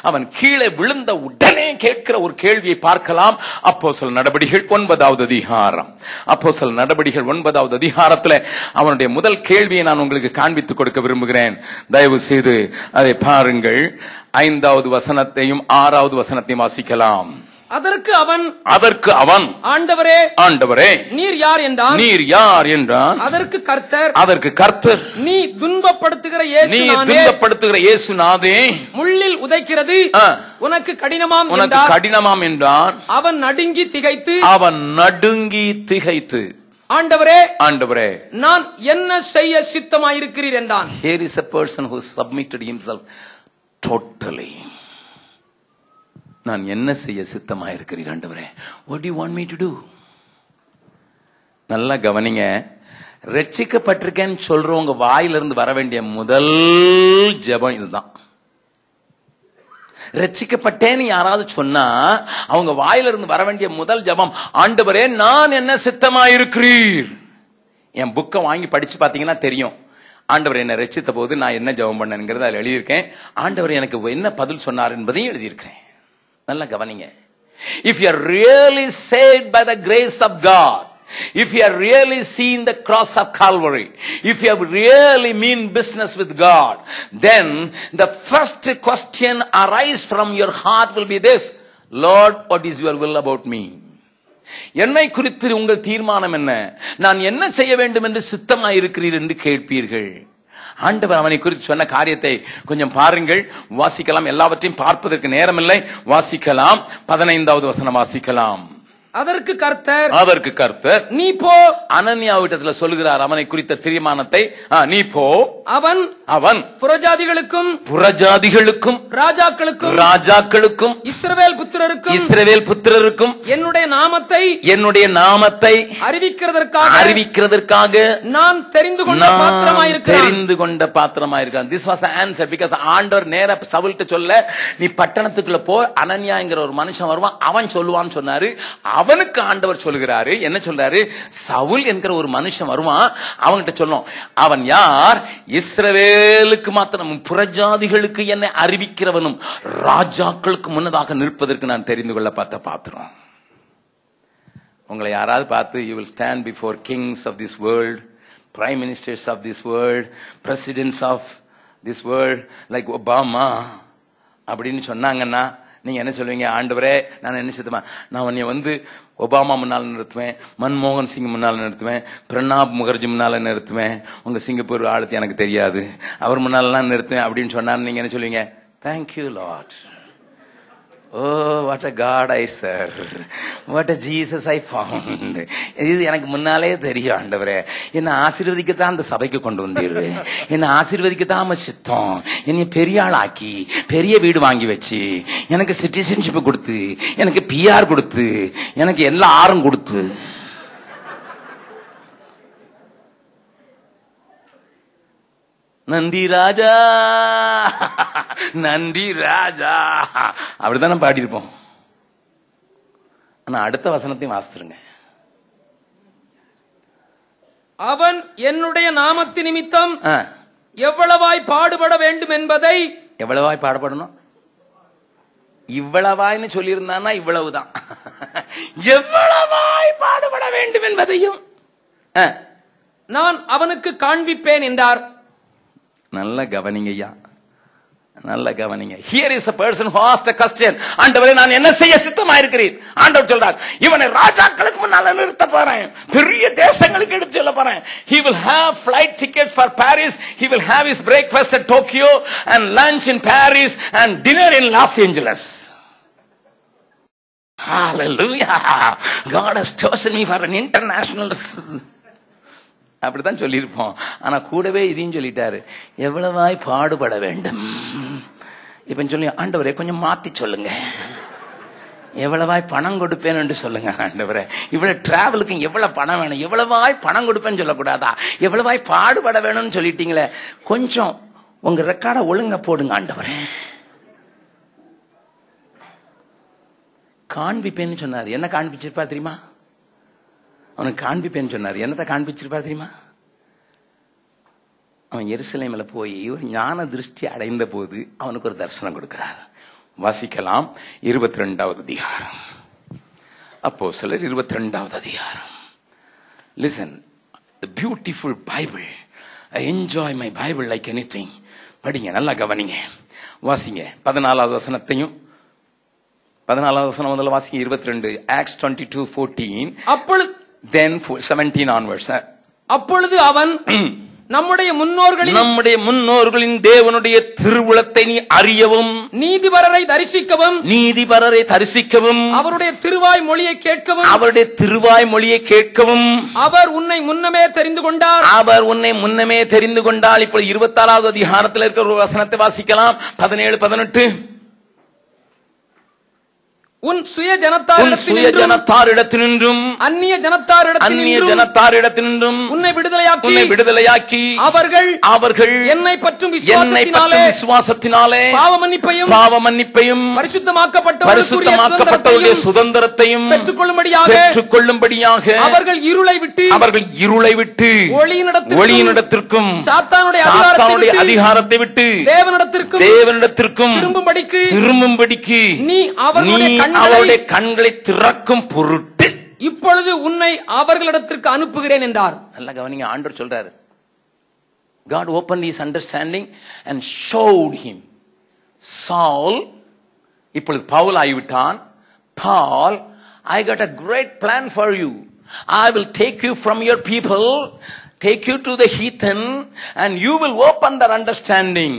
அவன் கீழே விழுந்த உடனே கேட்கிற ஒரு கேள்வியை பார்க்கலாம். அப்போஸ்தலர் நடபடிகள் 9வது அதிகாரம். அப்போஸ்தலர் நடபடிகள் 9வது அதிகாரத்துல அவனுடைய முதல் கேள்வியை நான் உங்களுக்கு காண்பித்துக் கொடுக்க விரும்புகிறேன். தயவு செய்து அதை பாருங்கள். 5வது வசனத்தையும் 6வது வசனத்தையும் வாசிக்கலாம். அதற்கு அவன் ஆண்டவரே, ஆண்டவரே, நீர் யார் என்றான். நீர் யார் என்றான். அதற்கு கர்த்தர், நீ துன்பப்படுத்துகிற இயேசு நாதே, முள்ளில் உதைக்கிறது உனக்கு கடினமாம் என்றான். அவன் நடுங்கி திகைத்து ஆண்டவரே, நான் என்ன செய்ய சித்தமாயிருக்கிறீர் என்றான். Here is a person who submitted himself totally. நான் என்ன செய்ய சித்தமாயிருக்கிறீர் ஆண்டவரே? What do you want me to do? நல்லா கவனிங்க. ரட்சிக்கப்பட்டிருக்கேன்னு சொல்றவங்க வாயிலிருந்து வர வேண்டிய முதல் ஜெபம் இதுதான். ரட்சிக்கப்பட்டேன்னு யாராவது சொன்னா அவங்க வாயிலிருந்து வர வேண்டிய முதல் ஜெபம், ஆண்டவரே நான் என்ன சித்தமாயிருக்கிறீர். என் புக்கை வாங்கி படிச்சு பாத்தீங்கன்னா தெரியும். ஆண்டவர் என்ன ரட்சித்த போது நான் என்ன ஜெபம் பண்ணேங்கிறத அதில் எழுதியிருக்கேன். ஆண்டவர் எனக்கு என்ன பதில் சொன்னார் என்பதையும் எழுதியிருக்கிறேன். நல்லா கவனிங்க. If you are really saved by the grace of God, if you are really seen the cross of Calvary, if you have really mean business with God, then the first question arise from your heart will be this: Lord, what is your will about me? என்னை குறித்து உங்கள் தீர்மானம் என்ன? நான் என்ன செய்ய வேண்டும் என்று சித்தமாயிருக்கிறீர் என்று கேட்பீர்கள். ஆண்டவர் அவனை குறித்து சொன்ன காரியத்தை கொஞ்சம் பாருங்கள், வாசிக்கலாம். எல்லாவற்றையும் பார்ப்பதற்கு நேரமில்லை, வாசிக்கலாம். 15வது வசனம் வாசிக்கலாம். அதற்கு கர்த்தர், நீ போ. அனனியாவிடத்தில் சொல்லுகிறார் அவனை குறித்த தீர்மானத்தை. நீ போ. அவன் புறஜாதிகளுக்கும் ராஜாக்களுக்கும் இஸ்ரவேல் புத்திரருக்கும் என்னுடைய நாமத்தை அறிவிக்கிறதற்காக நான் தெரிந்து கொண்ட பாத்திரமாயிருக்கிறான். This was the answer, because ஆண்டவர் நேர சவுல்கிட்ட சொல்ல, நீ பட்டணத்துக்குள்ள போ, அனனியாங்கிற ஒரு மனுஷன் வருவான், அவன் சொல்லுவான்னு சொன்னாரு. அவனுக்கு ஆண்டவர் சொல்லுகிறாரு, என்ன சொல்றாரு? சவுல் என்கிற ஒரு மனுஷன் வருவான், அவன்கிட்ட சொல்லும். அவன் யார்? இஸ்ரவேலுக்கு மாத்திரம், புறஜாதிகளுக்கு என்னை அறிவிக்கிறவனும் ராஜாக்களுக்கு முன்னதாக நிற்பதற்கு நான் தெரிந்து கொள்ள பார்த்த பாத்திரம். உங்களை யாராவது பார்த்து, you will stand before kings of this world, prime ministers of this world, presidents of this world, like Obama அப்படின்னு சொன்னாங்கன்னா நீங்க என்ன சொல்லுவீங்க? ஆண்டவரே, நான் என்ன செய்யுமா, நான் உன்னை ஒபாமா முன்னால நிறுத்துவேன், மன்மோகன் சிங் முன்னால நிறுத்துவேன், பிரணாப் முகர்ஜி முன்னால நிறுத்துவேன், உங்க சிங்கப்பூர் ஆளுத்து எனக்கு தெரியாது, அவர் முன்னாலாம் நிறுத்துவேன் அப்படின்னு சொன்னா நீங்க என்ன சொல்லுவீங்க? Thank you Lord. Oh, what a God I serve. What a Jesus I found. இது எனக்கு முன்னாலே தெரியும் ஆண்டவரே. என்ன ஆசீர்வதிக்கத்தான் அந்த சபைக்கு கொண்டு வந்தீரு. என்ன ஆசீர்வதிக்கத்தான் சித்தம். என்னை பெரிய ஆளாக்கி, பெரிய வீடு வாங்கி வச்சு, எனக்கு சிட்டிசன்ஷிப் கொடுத்து, எனக்கு PR கொடுத்து, எனக்கு எல்லா ஆறும் கொடுத்து. நன்றி ராஜா, நன்றி ராஜா, அப்படிதான் நம்ம பாடியிருப்போம். ஆனா அடுத்த வசனத்தையும் வாசித்துருங்க. அவன் என்னுடைய நாமத்து நிமித்தம் எவ்வளவாய் பாடுபட வேண்டும் என்பதை. எவ்வளவாய் பாடுபடணும்? இவ்வளவாய்னு சொல்லியிருந்தான்னா இவ்வளவுதான். எவ்வளவாய் பாடுபட வேண்டும் என்பதையும் நான் அவனுக்கு காண்பிப்பேன் என்றார். நல்ல கவனிங்க ஐயா, நல்ல கவனிங்க. Here is a person who asked a question. ஆண்டவரே, நான் என்ன செய்ய சித்தமா இருக்கிறேன்? ஆண்டவர் சொல்றார், இவனை ராஜாக்களுக்கு முன்னால நிறுத்த போறேன், பெரிய தேசங்களுக்கு எடுத்து செல்ல போறேன். He will have flight tickets for Paris. He will have his breakfast at Tokyo and lunch in Paris and dinner in Los Angeles. Hallelujah. God has chosen me for an international. அப்படித்தான் சொல்லியிருப்போம். ஆனா கூடவே இதையும் சொல்லிட்டாரு, எவ்வளவாய் பாடுபட வேண்டும். இப்ப சொல்லி, ஆண்டவரே கொஞ்சம் மாத்தி சொல்லுங்க, எவ்வளவாய் பணம் கொடுப்பேன் என்று சொல்லுங்க. ஆண்டவரே, இவ்வளவு டிராவலுக்கு எவ்வளவு பணம் வேணும், எவ்வளவாய் பணம் கொடுப்பேன்னு சொல்லக்கூடாதா? எவ்வளவாய் பாடுபட வேணும்னு சொல்லிட்டீங்களே, கொஞ்சம் உங்க ரெக்கார்டை ஒழுங்க போடுங்க ஆண்டவரே. காண்பிப்பேன்னு சொன்னாரு. என்ன காண்பிச்சிருப்பா தெரியுமா? அவனுக்கு காண்பிப்பேன்னு சொன்னார். என்னத்தை காண்பிச்சிருப்பா தெரியுமா? அவன் எருசலேமில் போய் ஒரு ஞான திருஷ்டி அடைந்த போது அவனுக்கு ஒரு தரிசனம் கொடுக்கிறார். வாசிக்கலாம் 22வது அதிகாரம். அப்போஸ்தலர் 22வது அதிகாரம். Listen, the beautiful Bible. I enjoy my Bible like anything. படிங்க, நல்லா கவனிங்க, வாசிங்க. 14வது வசனத்தையும் 14வது வசனம் முதல்ல வாசிங்க. 22 Acts 22:14. அப்பொழுது then 17 onwards. அப்பொழுது அவன் நம்முடைய முன்னோர்களின் தேவனுடைய திருவுளத்தை நீ அறியவும், நீதிபரரை தரிசிக்கவும், அவருடைய திருவாய் மொழியை கேட்கவும், அவர் உன்னை முன்னமே தெரிந்து கொண்டார். இப்போ 26வது அதிகாரத்தில் இருக்கிற ஒரு வசனத்தை வாசிக்கலாம். 17-18. உன் சுய ஜனத்தாரிடத்தினின்றும் அந்நிய ஜனத்தாரிடத்தினின்றும் உன்னை விடுதலையாக்கி அவர்கள் என்னை பற்றும் விசுவாசத்தினாலே பாவமன்னிப்பையும் பரிசுத்தமாக்கப்பட்டவருடைய சுதந்திரத்தையும் பெற்றுக்கொள்ளும்படியாக அவர்கள் இருளை விட்டு ஒளியினிடத்திற்கும் சாத்தானுடைய அதிகாரத்தை விட்டு தேவனிடத்திற்கும் திரும்பும்படிக்கு நீ அவருடைய கண்களை திறக்கும் பொருட்டு இப்பொழுது உன்னை அவர்களிடத்திற்கு அனுப்புகிறேன் என்றார். நல்லா கவனிங்க, ஆண்டவர் சொல்றாரு, God opened his understanding and showed him. Saul இப்பொழுது Pavul ஆகிவிட்டான். Paul, I got a great plan for you. I will take you from your people, take you to the heathen, and you will open their understanding.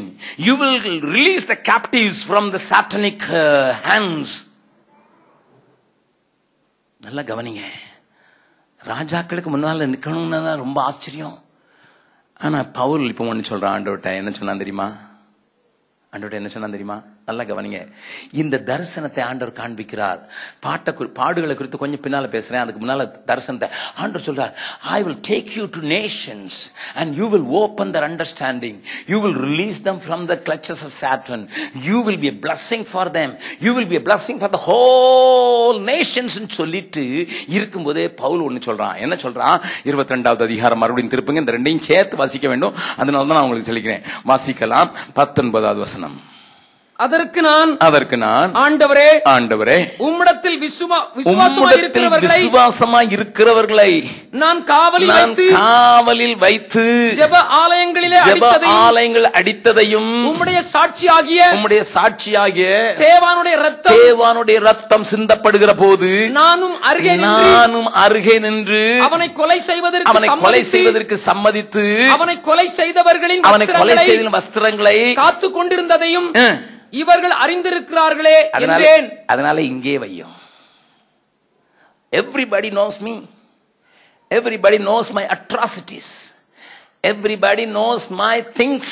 You will release the captives from the satanic hands. நல்லா கவனிங்க, ராஜாக்களுக்கு முன்னால நிக்கணும்னா ரொம்ப ஆச்சரியம். ஆனா பவுல் இப்ப ஒண்ணு சொல்றான். ஆண்டவர்ட்ட என்ன சொன்னான் தெரியுமா? நல்லா கவனிங்க, இந்த தரிசனத்தை ஆண்டவர் காண்பிக்கிறார். பாடுகளை குறித்து கொஞ்சம் பின்னால பேசுறேன். அதுக்கு முன்னால தரிசனத்தை ஆண்டவர் சொல்றார், I will take you to nations and you will open their understanding. You will release them from the clutches of Satan. You will be a blessing for them. You will be a blessing for the whole nations ன்னு சொல்லிட்டு இருக்கும்போதே பவுல் ஒன்னு சொல்றான். என்ன சொல்றான்? 22வது அதிகாரம் மறுபடியும் திருப்புங்க, இந்த ரெண்டையும் சேர்த்து வாசிக்க வேண்டும். அதனால தான் நான் உங்களுக்கு சொல்லிக்கிறேன். வாசிக்கலாம் 19வது வசனம். அதற்கு நான் ஆண்டவரே உம்மிடத்தில் விசுவாசமாய் இருக்கிறவர்களை நான் காவலில் வைத்து ஜெப ஆலயங்கள் அடித்ததையும் உம்முடைய சாட்சியாகிய ஸ்தேவானுடைய ரத்தம் சிந்தப்படுகிற போது நானும் அருகே நின்று அவனை கொலை செய்வதற்கு சம்மதித்து அவனை கொலை செய்தவர்களின் வஸ்திரங்களை காத்துக் கொண்டிருந்ததையும் இவர்கள் அறிந்திருக்கிறார்களே என்றேன். அதனால இங்கே வையும். Everybody knows me. Everybody knows my atrocities. Everybody knows my things.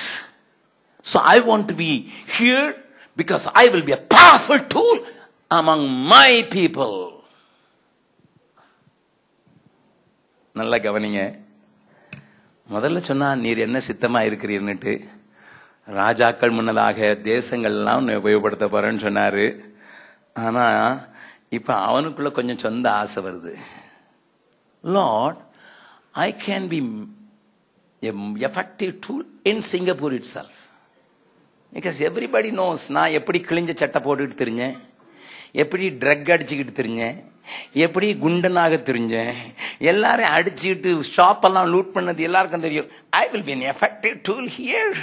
So I want to be here because I will be a powerful tool among my people. நல்ல கவனிங்க. முதல்ல சொன்னா நீர் என்ன சித்தமா இருக்கிறீர்னுட்டு, ராஜாக்கள் முன்னதாக தேசங்கள் எல்லாம் உபயோகப்படுத்த போறேன்னு சொன்னாரு. ஆனா இப்ப அவனுக்குள்ள கொஞ்சம் சொந்த ஆசை வருது. Lord, I can be an effective tool in Singapore itself. Because everybody knows நான் எப்படி கிழிஞ்ச சட்டை போட்டுக்கிட்டு தெரிஞ்சேன், எப்படி ட்ரக் அடிச்சுக்கிட்டு தெரிஞ்சேன், எப்படி குண்டனாக தெரிஞ்சேன், எல்லாரும் அடிச்சுக்கிட்டு ஷாப் எல்லாம் லூட் பண்ணது எல்லாருக்கும் தெரியும். I will be an effective tool here.